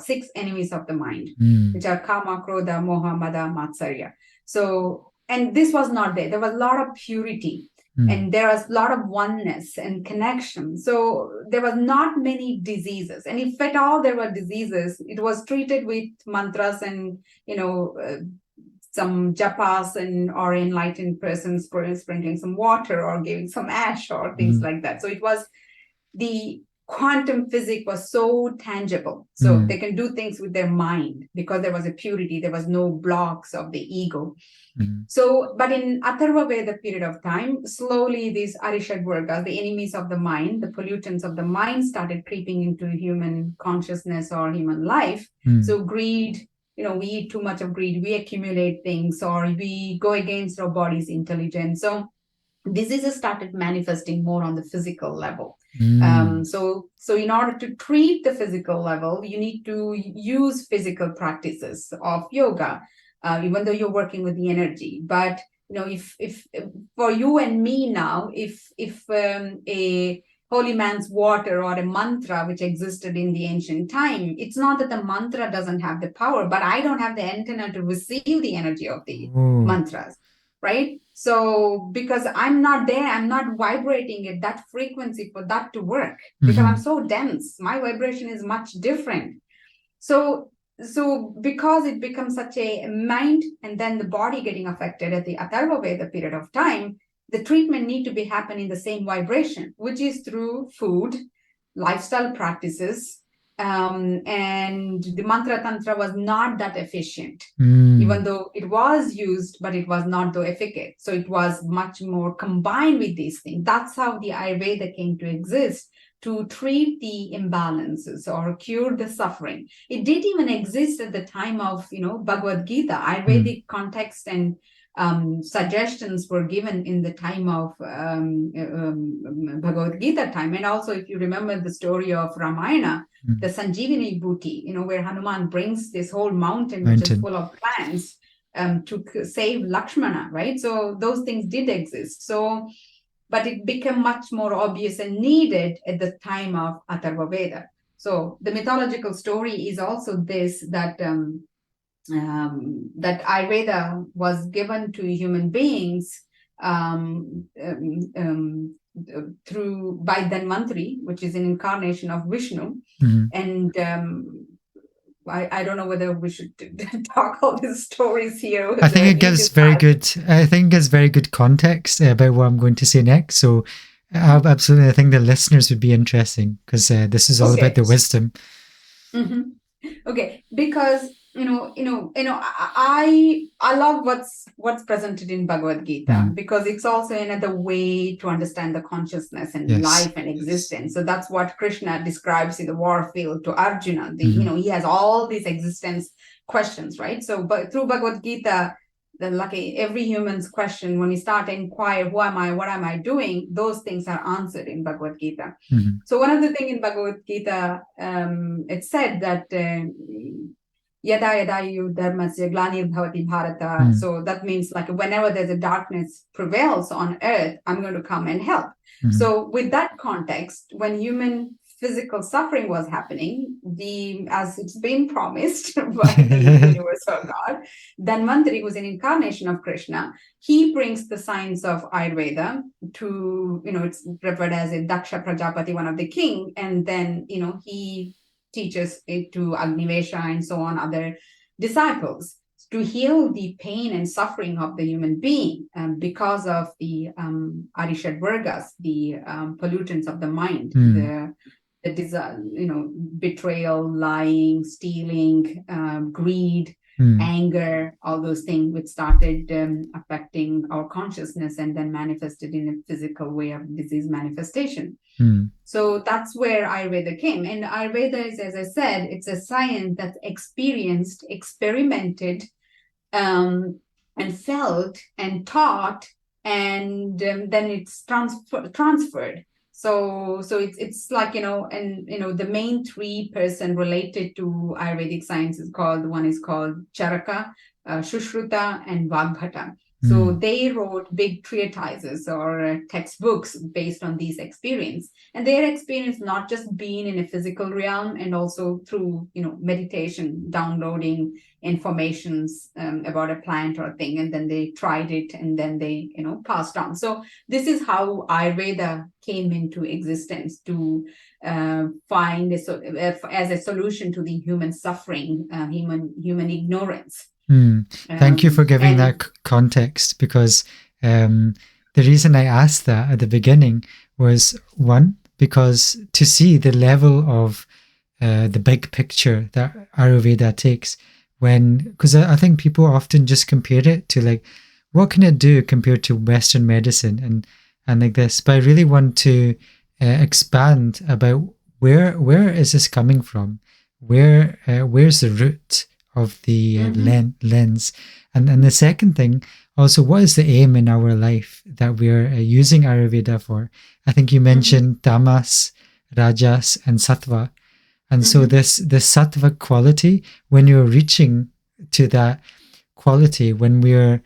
six enemies of the mind, which are Kama, Krodha, Moha, Mada, Matsarya. So, and this was not there. There was a lot of purity. And there was a lot of oneness and connection. So there was not many diseases. And if at all there were diseases, it was treated with mantras and, some japas or enlightened persons sprinkling some water or giving some ash or things like that. So it was the quantum physics was so tangible. So they can do things with their mind because there was a purity, there was no blocks of the ego. So, but in Atharva Veda period of time, slowly these Arishad Vargas, the enemies of the mind, the pollutants of the mind started creeping into human consciousness or human life. So greed, we eat too much of greed, we accumulate things, or we go against our body's intelligence. So diseases started manifesting more on the physical level. So in order to treat the physical level, you need to use physical practices of yoga, even though you're working with the energy. But if for you and me now, if a holy man's water or a mantra which existed in the ancient time, it's not that the mantra doesn't have the power, but I don't have the antenna to receive the energy of the mantras, right? So because I'm not there, I'm not vibrating at that frequency for that to work, because I'm so dense, my vibration is much different. So because it becomes such a mind and then the body getting affected at the Atharva Veda period of time, the treatment need to be happening in the same vibration, which is through food, lifestyle practices, and the mantra tantra was not that efficient, even though it was used, but it was not though efficacious. So it was much more combined with these things. That's how the Ayurveda came to exist, to treat the imbalances or cure the suffering. It did even exist at the time of, Bhagavad Gita. Ayurvedic context and suggestions were given in the time of Bhagavad Gita time. And also, if you remember the story of Ramayana, the Sanjeevani Bhuti, where Hanuman brings this whole mountain which is full of plants to save Lakshmana, right? So those things did exist. So, but it became much more obvious and needed at the time of Atharva Veda. So the mythological story is also this, that that Ayurveda was given to human beings through by Dhanvantari, which is an incarnation of Vishnu. And I don't know whether we should talk all these stories here. I think it gives very good. I think it gives very good context about what I'm going to say next. So, absolutely, I think the listeners would be interesting, because this is all about the wisdom. Okay, because I love what's presented in Bhagavad Gita, because it's also another way to understand the consciousness and life and existence. So that's what Krishna describes in the war field to Arjuna. He has all these existence questions, right? So, but through Bhagavad Gita, every human's question, when we start to inquire, who am I, what am I doing, those things are answered in Bhagavad Gita. So one of the things in Bhagavad Gita, it said that yada yada yu dharmasya glanir bhavati bharata. So that means whenever there's a darkness prevails on earth, I'm going to come and help. So with that context, when human physical suffering was happening, as it's been promised by the universal God, Dhanvantari, who's an incarnation of Krishna, he brings the science of Ayurveda to, it's referred as a Daksha Prajapati, one of the king, and then, he teaches it to Agnivesha and so on, other disciples, to heal the pain and suffering of the human being because of the Arishad Vargas, the pollutants of the mind, the desire, betrayal, lying, stealing, greed, anger, all those things which started affecting our consciousness and then manifested in a physical way of disease manifestation. So that's where Ayurveda came. And Ayurveda is, as I said, it's a science that's experienced, experimented, and felt and taught, and then it's transferred. So it's the main three person related to Ayurvedic science is called, one is called Charaka, Shushruta, and Vagbhata. So they wrote big treatises or textbooks based on these experience, and their experience not just being in a physical realm, and also through meditation, downloading informations about a plant or a thing, and then they tried it, and then they passed on. So this is how Ayurveda came into existence, to find as a solution to the human suffering, human ignorance. Thank you for giving that context, because the reason I asked that at the beginning was, one, because to see the level of the big picture that Ayurveda takes, because I think people often just compare it to like, what can it do compared to Western medicine and like this. But I really want to expand about where is this coming from? Where's the root of the lens? And the second thing, also, what is the aim in our life that we're using Ayurveda for? I think you mentioned tamas, rajas, and sattva. And so this sattva quality, when you're reaching to that quality, when we're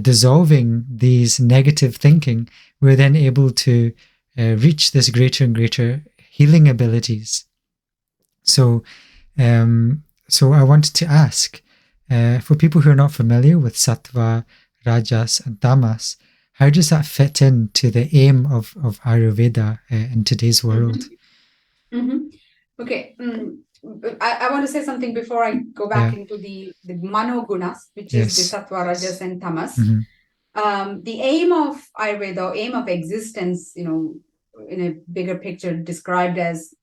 dissolving these negative thinking, we're then able to reach this greater and greater healing abilities. So I wanted to ask, for people who are not familiar with sattva, rajas, and tamas, how does that fit into the aim of Ayurveda in today's world? Okay. I want to say something before I go back into the manogunas, which is the sattva, rajas, and tamas. The aim of Ayurveda, aim of existence, in a bigger picture, described as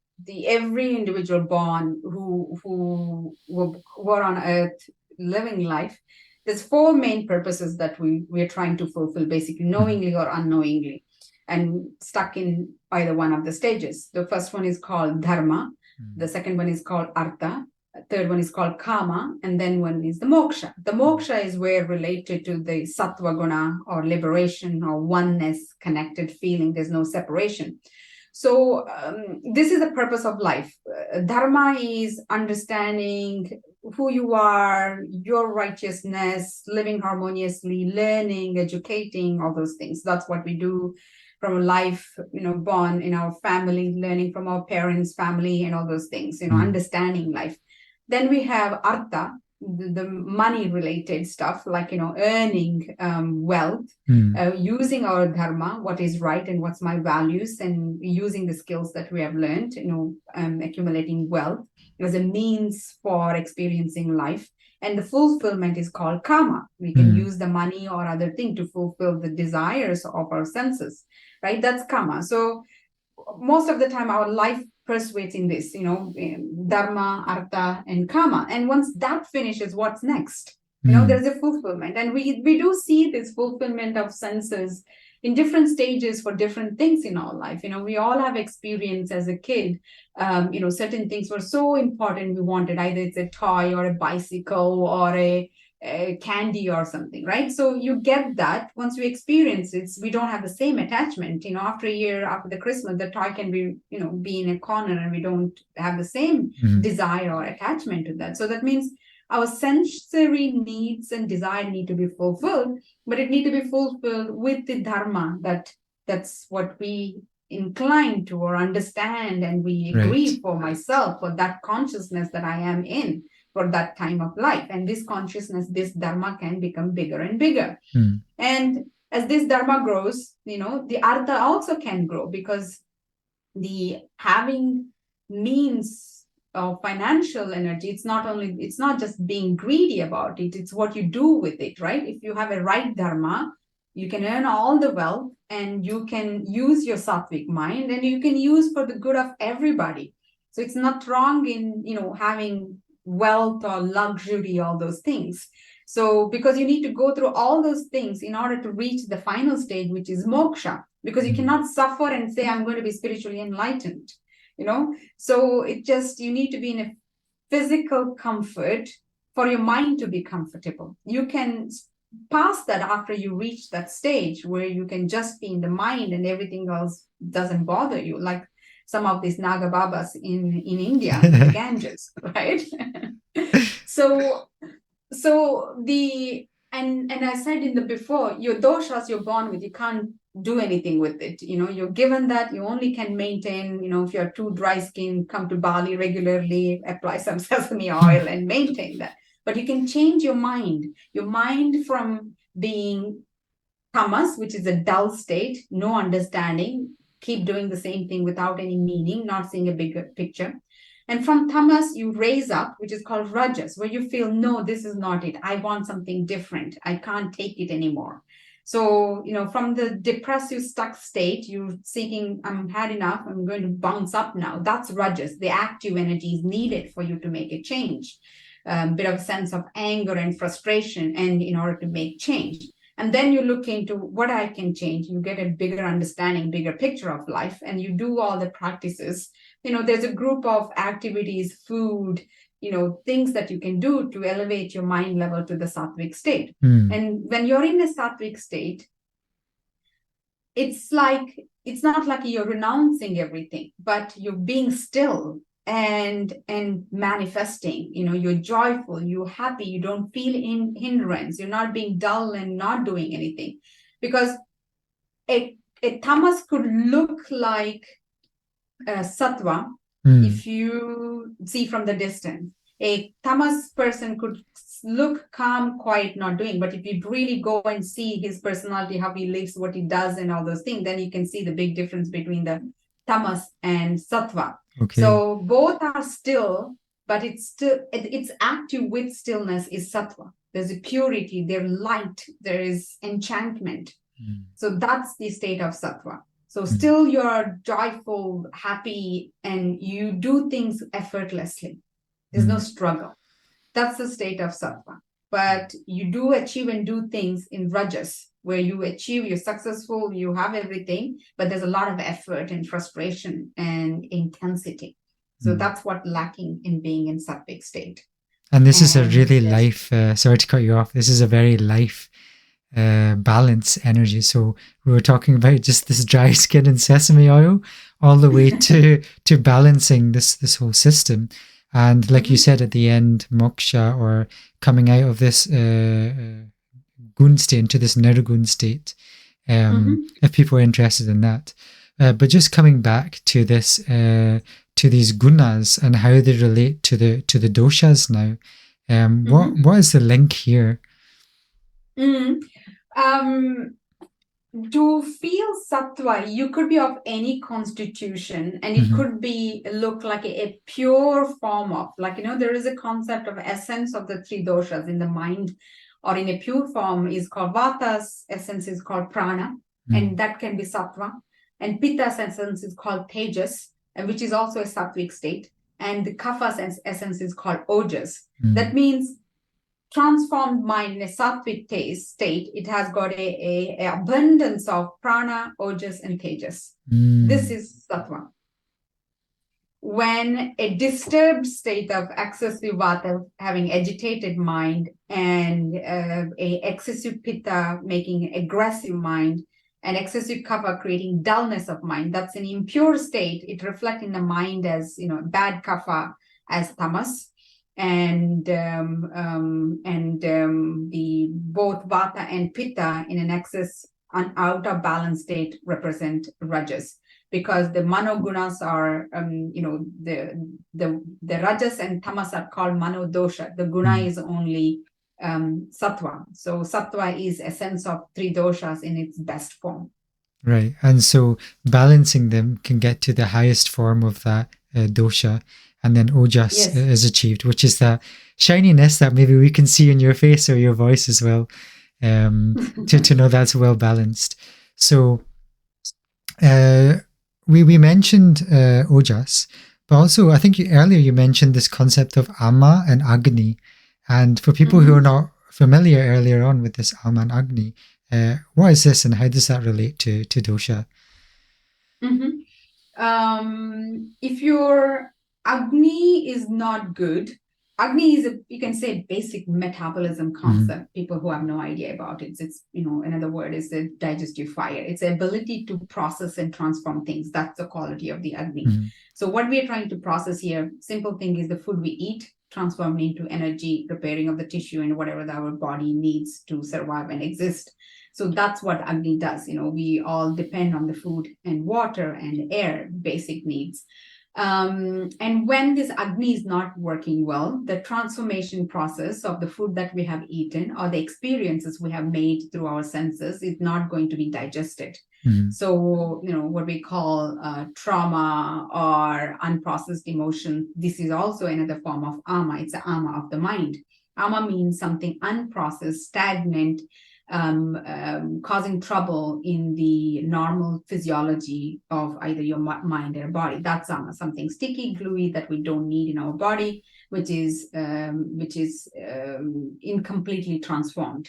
every individual born who were on earth living life. There's four main purposes that we're trying to fulfill, basically, knowingly or unknowingly, and stuck in either one of the stages. The first one is called dharma. The second one is called artha. Third one is called kama, and then one is the moksha. The moksha is where related to the sattva guna, or liberation, or oneness, connected feeling. There's no separation. So this is the purpose of life. Dharma is understanding who you are, your righteousness, living harmoniously, learning, educating, all those things. That's what we do from life, born in our family, learning from our parents' family, and all those things, understanding life. Then we have artha, the money related stuff, like earning wealth, using our dharma, what is right and what's my values, and using the skills that we have learned, accumulating wealth as a means for experiencing life. And the fulfillment is called kama. We can use the money or other thing to fulfill the desires of our senses, right? That's kama. So most of the time our life persuades in this, dharma, artha, and kama. And once that finishes, what's next? There's a fulfillment. And we do see this fulfillment of senses in different stages for different things in our life. We all have experience as a kid. Certain things were so important we wanted, either it's a toy or a bicycle or a candy or something, right? So you get that. Once we experience it, we don't have the same attachment. After a year, after the Christmas, the toy can be in a corner, and we don't have the same desire or attachment to that. So that means our sensory needs and desire need to be fulfilled, but it need to be fulfilled with the dharma, that's what we incline to or understand, and we agree for myself, for that consciousness that I am in for that time of life. And this consciousness, this dharma, can become bigger and bigger. And as this dharma grows, the artha also can grow, because the having means of financial energy, it's not just being greedy about it, it's what you do with it, right? If you have a right dharma, you can earn all the wealth, and you can use your sattvic mind, and you can use for the good of everybody. So it's not wrong in having wealth or luxury, all those things. So because you need to go through all those things in order to reach the final stage, which is moksha, because you cannot suffer and say, I'm going to be spiritually enlightened. So you need to be in a physical comfort for your mind to be comfortable. You can pass that after you reach that stage where you can just be in the mind and everything else doesn't bother you, like some of these Naga Babas in India, the Ganges, right? So and I said in the before, your doshas you're born with, you can't do anything with it. You're given that, you only can maintain, if you're too dry skin, come to Bali regularly, apply some sesame oil and maintain that. But you can change your mind from being tamas, which is a dull state, no understanding, keep doing the same thing without any meaning, not seeing a bigger picture. And from tamas, you raise up, which is called rajas, where you feel, no, this is not it. I want something different. I can't take it anymore. So, from the depressive, stuck state, you're seeking, I'm had enough, I'm going to bounce up now. That's rajas. The active energy is needed for you to make a change. Bit of a sense of anger and frustration, and in order to make change. And then you look into what I can change. You get a bigger understanding, bigger picture of life, and you do all the practices. There's a group of activities, food, things that you can do to elevate your mind level to the sattvic state. And when you're in a sattvic state, it's not like you're renouncing everything, but you're being still and manifesting. You're joyful, you're happy, you don't feel hindrance, you're not being dull and not doing anything. Because a tamas could look like sattva if you see from the distance. A tamas person could look calm, quiet, not doing. But if you really go and see his personality, how he lives, what he does, and all those things, then you can see the big difference between the tamas and sattva. Okay. So both are still, but it's active with stillness is sattva. There's a purity, there's light, there is enchantment. So that's the state of sattva. So still you're joyful, happy, and you do things effortlessly. There's no struggle. That's the state of sattva. But you do achieve and do things in rajas, where you achieve, you're successful, you have everything, but there's a lot of effort and frustration and intensity. So that's what lacking in being in sattvic state. And this is a really life, sorry to cut you off, this is a very life balance energy. So we were talking about just this dry skin and sesame oil all the way to balancing this whole system. And like you said at the end, moksha, or coming out of this gun state into this nirgun state, if people are interested in that. But just coming back to this, to these gunas and how they relate to the doshas now. What is the link here? To feel sattva, you could be of any constitution, and it could be look like a pure form of, there is a concept of essence of the three doshas in the mind, or in a pure form is called vata's essence is called prana, and that can be sattva, and pitta's essence is called tejas, and which is also a sattvic state, and the kapha's essence is called ojas. That means transformed mind in a sattvic state, it has got a abundance of prana, ojas, and tejas. This is sattva. When a disturbed state of excessive vata, having agitated mind, and a excessive pitta making aggressive mind, and excessive kapha creating dullness of mind, that's an impure state. It reflects in the mind as bad kapha as tamas. And the both vata and pitta in an excess and out of balance state represent rajas, because the manogunas are the rajas and tamas are called mano dosha. The guna is only sattva. So sattva is a sense of three doshas in its best form. Right, and so balancing them can get to the highest form of that dosha. And then ojas is achieved, which is that shininess that maybe we can see in your face or your voice as well, to know that's well balanced. So we mentioned ojas, but also I think earlier you mentioned this concept of ama and agni. And for people who are not familiar earlier on with this ama and agni, what is this and how does that relate to dosha? If your Agni is not good, Agni is you can say, basic metabolism concept. People who have no idea about it, it's another word is the digestive fire. It's the ability to process and transform things. That's the quality of the Agni. So what we are trying to process here, simple thing, is the food we eat transformed into energy, repairing of the tissue and whatever our body needs to survive and exist. So that's what Agni does. We all depend on the food and water and air, basic needs. And when this Agni is not working well, the transformation process of the food that we have eaten or the experiences we have made through our senses is not going to be digested. So, what we call trauma or unprocessed emotion, this is also another form of ama. It's the ama of the mind. Ama means something unprocessed, stagnant, causing trouble in the normal physiology of either your mind or body. That's something sticky, gluey that we don't need in our body, which is incompletely transformed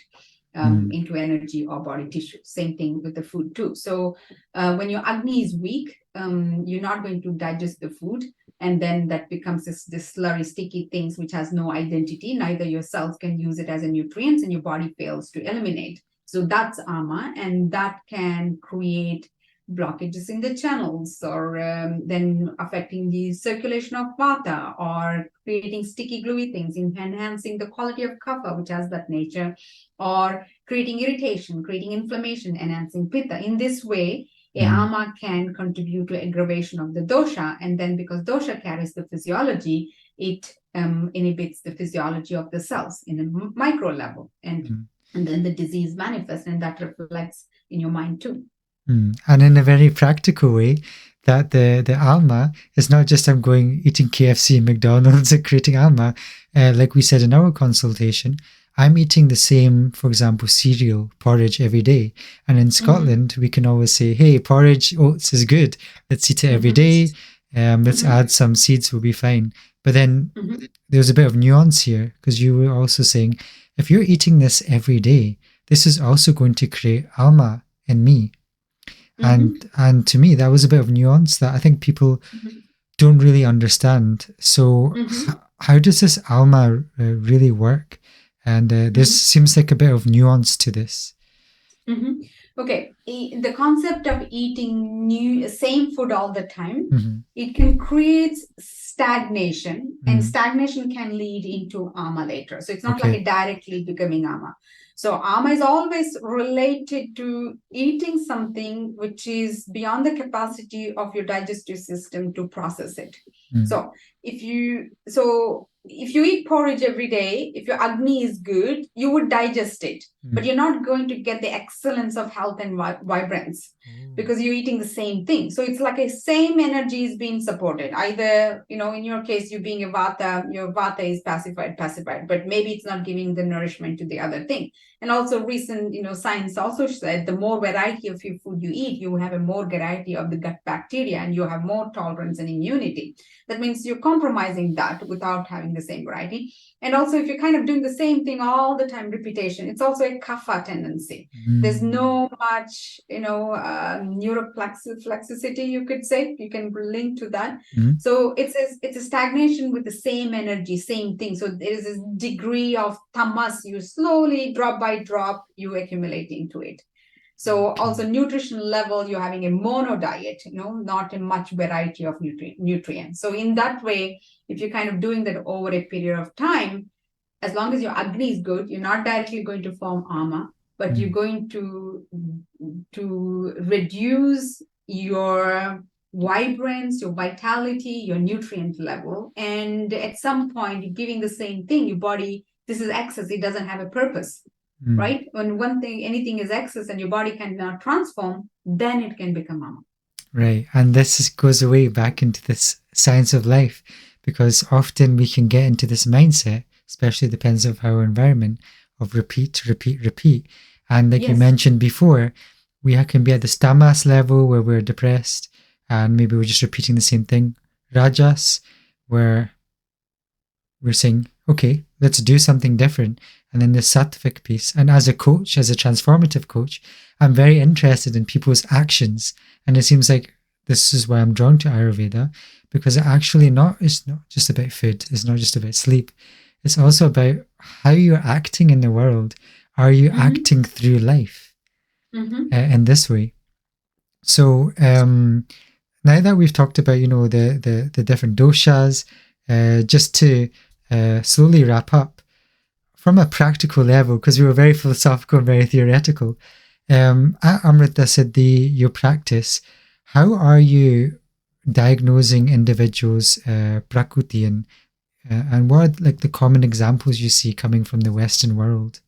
into energy or body tissue. Same thing with the food too. So when your Agni is weak, you're not going to digest the food. And then that becomes this slurry, sticky things which has no identity. Neither your cells can use it as a nutrient, and your body fails to eliminate. So that's ama, and that can create blockages in the channels, or then affecting the circulation of vata, or creating sticky, gluey things, enhancing the quality of kapha, which has that nature, or creating irritation, creating inflammation, enhancing pitta. In this way, ama can contribute to aggravation of the dosha, and then because dosha carries the physiology, it inhibits the physiology of the cells in a micro level, and then the disease manifests, and that reflects in your mind too. And in a very practical way, that the alma is not just I'm going eating KFC and McDonald's and creating alma. Like we said in our consultation, I'm eating the same, for example, cereal, porridge every day. And in Scotland, we can always say, hey, porridge, oats is good. Let's eat it every day. Let's add some seeds, we'll be fine. But then there's a bit of nuance here, because you were also saying, if you're eating this every day, this is also going to create alma in me. And to me, that was a bit of nuance that I think people don't really understand. So how does this alma really work? And there seems like a bit of nuance to this. Okay, the concept of eating same food all the time, it can create stagnation, and stagnation can lead into ama later. So it's not like it directly becoming ama. So ama is always related to eating something which is beyond the capacity of your digestive system to process it. So if you eat porridge every day, if your Agni is good, you would digest it, but you're not going to get the excellence of health and vibrance because you're eating the same thing. So it's like a same energy is being supported. Either, in your case, you being a vata, your vata is pacified, but maybe it's not giving the nourishment to the other thing. And also recent, science also said the more variety of your food you eat, you have a more variety of the gut bacteria, and you have more tolerance and immunity. That means you're compromising that without having the same variety. And also, if you're kind of doing the same thing all the time, repetition, it's also a kapha tendency. There's no much, neuroplasticity, you could say. You can link to that. So it's a stagnation with the same energy, same thing. So there is this degree of tamas. You slowly, drop by drop, you accumulate into it. So also nutrition level, you're having a mono diet, not a much variety of nutrients. So in that way, if you're kind of doing that over a period of time, as long as your Agni is good, you're not directly going to form ama, but you're going to reduce your vibrance, your vitality, your nutrient level. And at some point, you're giving the same thing, your body, this is excess, it doesn't have a purpose. Right? When anything is excess and your body cannot transform, then it can become ama. Right. And this goes away back into this science of life, because often we can get into this mindset, especially depends on our environment, of repeat. And like you mentioned before, we can be at the tamas level where we're depressed and maybe we're just repeating the same thing. Rajas, where we're saying, okay, let's do something different. And then the sattvic piece. And as a coach, as a transformative coach, I'm very interested in people's actions. And it seems like this is why I'm drawn to Ayurveda, because it's not just about food, it's not just about sleep. It's also about how you're acting in the world. Are you acting through life in this way? So now that we've talked about, the different doshas, just to slowly wrap up, from a practical level, because we were very philosophical and very theoretical, at Amrita Siddhi, your practice, how are you diagnosing individuals' prakuti, and what are like the common examples you see coming from the Western world?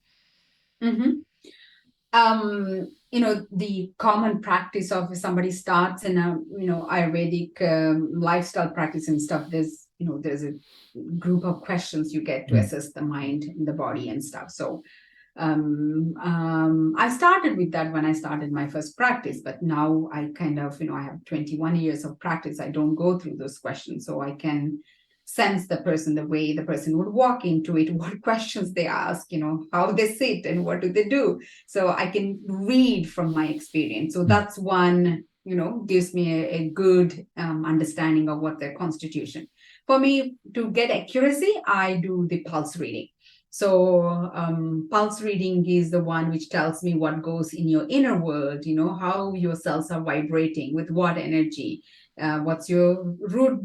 The common practice of if somebody starts in a Ayurvedic lifestyle practice and stuff, there's a group of questions you get to assess the mind and the body and stuff. So I started with that when I started my first practice, but now I kind of, I have 21 years of practice. I don't go through those questions, so I can sense the person, the way the person would walk into it, what questions they ask, how they sit and what do they do. So I can read from my experience. So that's one, gives me a good understanding of what their constitution. For me, to get accuracy, I do the pulse reading. So pulse reading is the one which tells me what goes in your inner world, how your cells are vibrating, with what energy, what's your root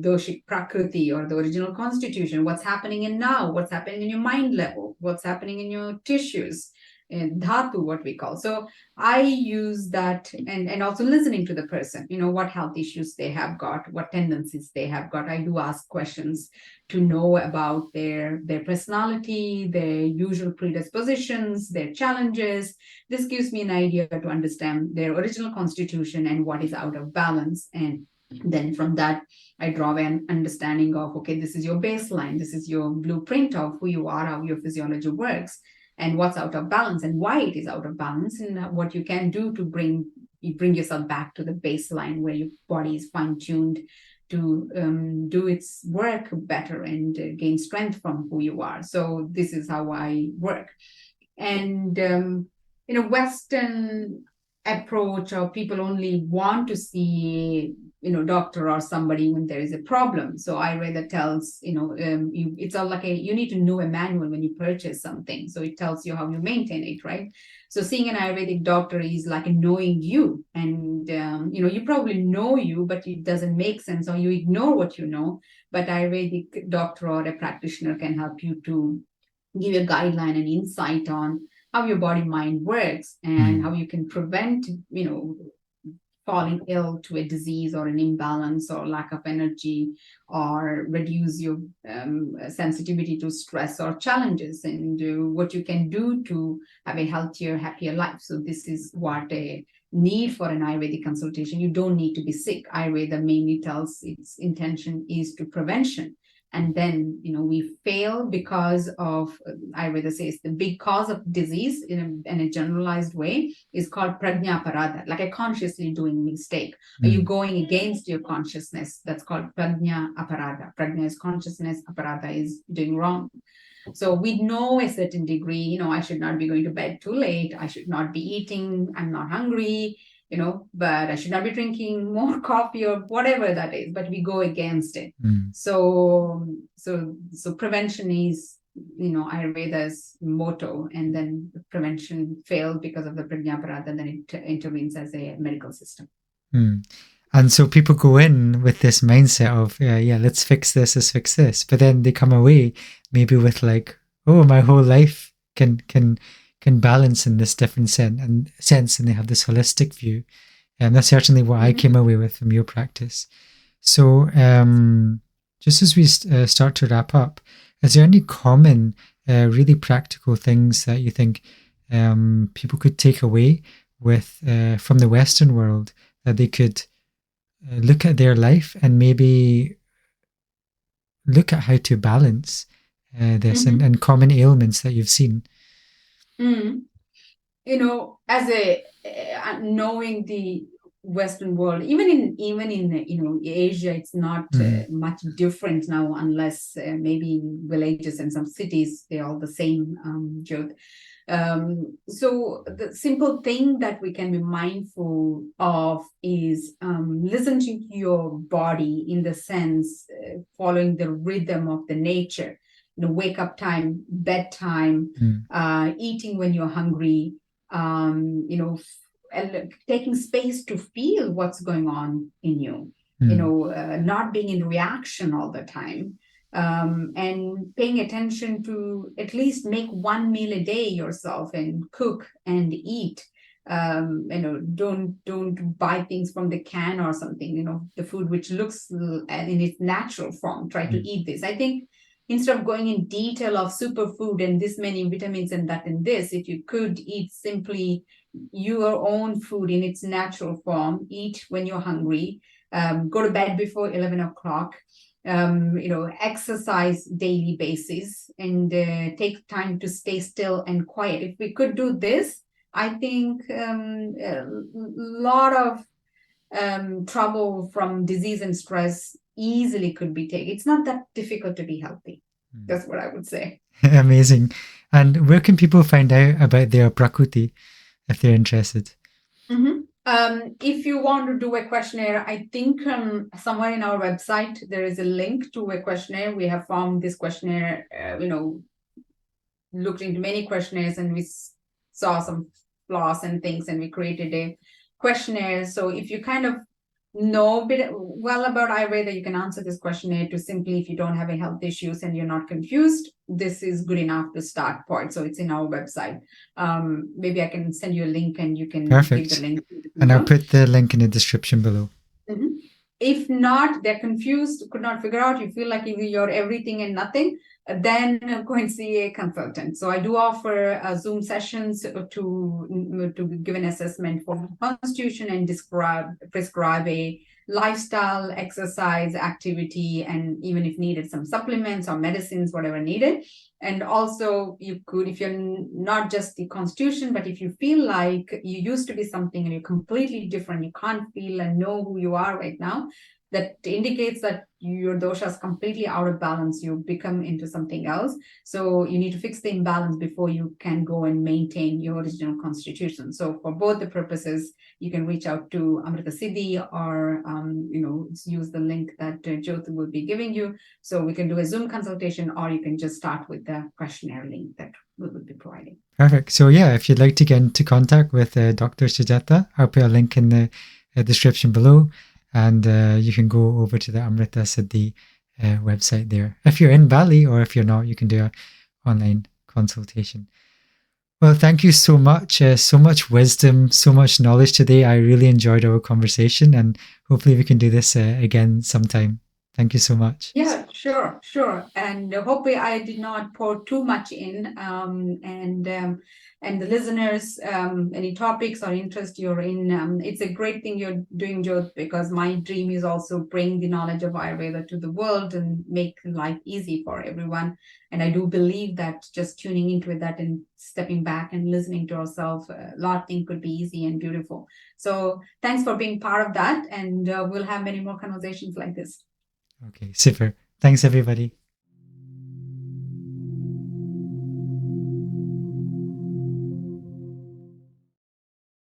doshic prakriti or the original constitution, what's happening in now, what's happening in your mind level, what's happening in your tissues, and dhatu, what we call. So I use that, and also listening to the person, what health issues they have got, what tendencies they have got. I do ask questions to know about their personality, their usual predispositions, their challenges. This gives me an idea to understand their original constitution and what is out of balance. And then from that, I draw an understanding of, okay, this is your baseline, this is your blueprint of who you are, how your physiology works, and what's out of balance and why it is out of balance, and what you can do to bring yourself back to the baseline where your body is fine-tuned to do its work better and gain strength from who you are. So this is how I work. And Western approach, or people only want to see doctor or somebody when there is a problem. So Ayurveda tells it's all like you need to know a manual when you purchase something, so it tells you how you maintain it, right? So seeing an Ayurvedic doctor is like knowing you, and you probably know you, but it doesn't make sense, or you ignore what you know. But Ayurvedic doctor or a practitioner can help you to give you a guideline and insight on how your body mind works and how you can prevent falling ill to a disease or an imbalance or lack of energy, or reduce your sensitivity to stress or challenges, and what you can do to have a healthier, happier life. So this is what a need for an Ayurvedic consultation. You don't need to be sick. Ayurveda mainly tells its intention is to prevention. And then, we fail because of, Ayurveda says, the big cause of disease in a generalized way is called prajna parada, like a consciously doing mistake. Are you going against your consciousness? That's called prajna aparada. Prajna is consciousness, aparada is doing wrong. So we know a certain degree, I should not be going to bed too late. I should not be eating. I'm not hungry. But I should not be drinking more coffee or whatever that is, but we go against it. So prevention is, Ayurveda's motto, and then prevention failed because of the Prajnaparada, then it intervenes as a medical system. And so people go in with this mindset of, let's fix this, but then they come away maybe with like, oh, my whole life can balance in this different sense, and they have this holistic view. And that's certainly what I came away with from your practice. So just as we start to wrap up, is there any common, really practical things that you think people could take away with from the Western world, that they could look at their life and maybe look at how to balance this and common ailments that you've seen? As knowing the Western world, even in Asia, it's not much different now, unless maybe in villages and some cities they're all the same. Jhoty. So the simple thing that we can be mindful of is listen to your body, in the sense following the rhythm of the nature. Wake up time, bedtime, eating when you're hungry, taking space to feel what's going on in you, not being in reaction all the time, and paying attention to at least make one meal a day yourself and cook and eat. Don't buy things from the can or something. The food which looks in its natural form. Try to eat this. I think instead of going in detail of superfood and this many vitamins and that and this, if you could eat simply your own food in its natural form, eat when you're hungry, go to bed before 11 o'clock, exercise daily basis, and take time to stay still and quiet. If we could do this, I think a lot of trouble from disease and stress easily could be taken. It's not that difficult to be healthy. That's what I would say. Amazing. And where can people find out about their prakuti if they're interested? If you want to do a questionnaire, I think somewhere in our website there is a link to a questionnaire. We have formed this questionnaire, looked into many questionnaires, and we saw some flaws and things, and we created a questionnaire. So if you kind of know a bit well about Ayurveda, you can answer this questionnaire to simply, if you don't have any health issues and you're not confused, this is good enough to start point. So it's in our website. Maybe I can send you a link and you can give the link. And I'll put the link in the description below. If not, they're confused, could not figure out, you feel like you're everything and nothing, then go and see a consultant. So I do offer Zoom sessions to give an assessment for constitution and prescribe a lifestyle, exercise, activity, and even if needed, some supplements or medicines, whatever needed. And also you could, if you're not just the constitution, but if you feel like you used to be something and you're completely different, you can't feel and know who you are right now, that indicates that your dosha is completely out of balance. You become into something else. So you need to fix the imbalance before you can go and maintain your original constitution. So for both the purposes, you can reach out to Amrita Siddhi or, use the link that Jhoty will be giving you. So we can do a Zoom consultation, or you can just start with the questionnaire link that we will be providing. Perfect. So yeah, if you'd like to get into contact with Dr. Sujatha, I'll put a link in the description below. And you can go over to the Amrita Siddhi website there. If you're in Bali, or if you're not, you can do an online consultation. Well, thank you so much. So much wisdom, so much knowledge today. I really enjoyed our conversation, and hopefully we can do this again sometime. Thank you so much. Yeah, sure. And hopefully I did not pour too much in. And the listeners, any topics or interest you're in, it's a great thing you're doing, Jhoty, because my dream is also bring the knowledge of Ayurveda to the world and make life easy for everyone. And I do believe that just tuning into that and stepping back and listening to ourselves, a lot of things could be easy and beautiful. So thanks for being part of that. And we'll have many more conversations like this. Okay, super. Thanks, everybody.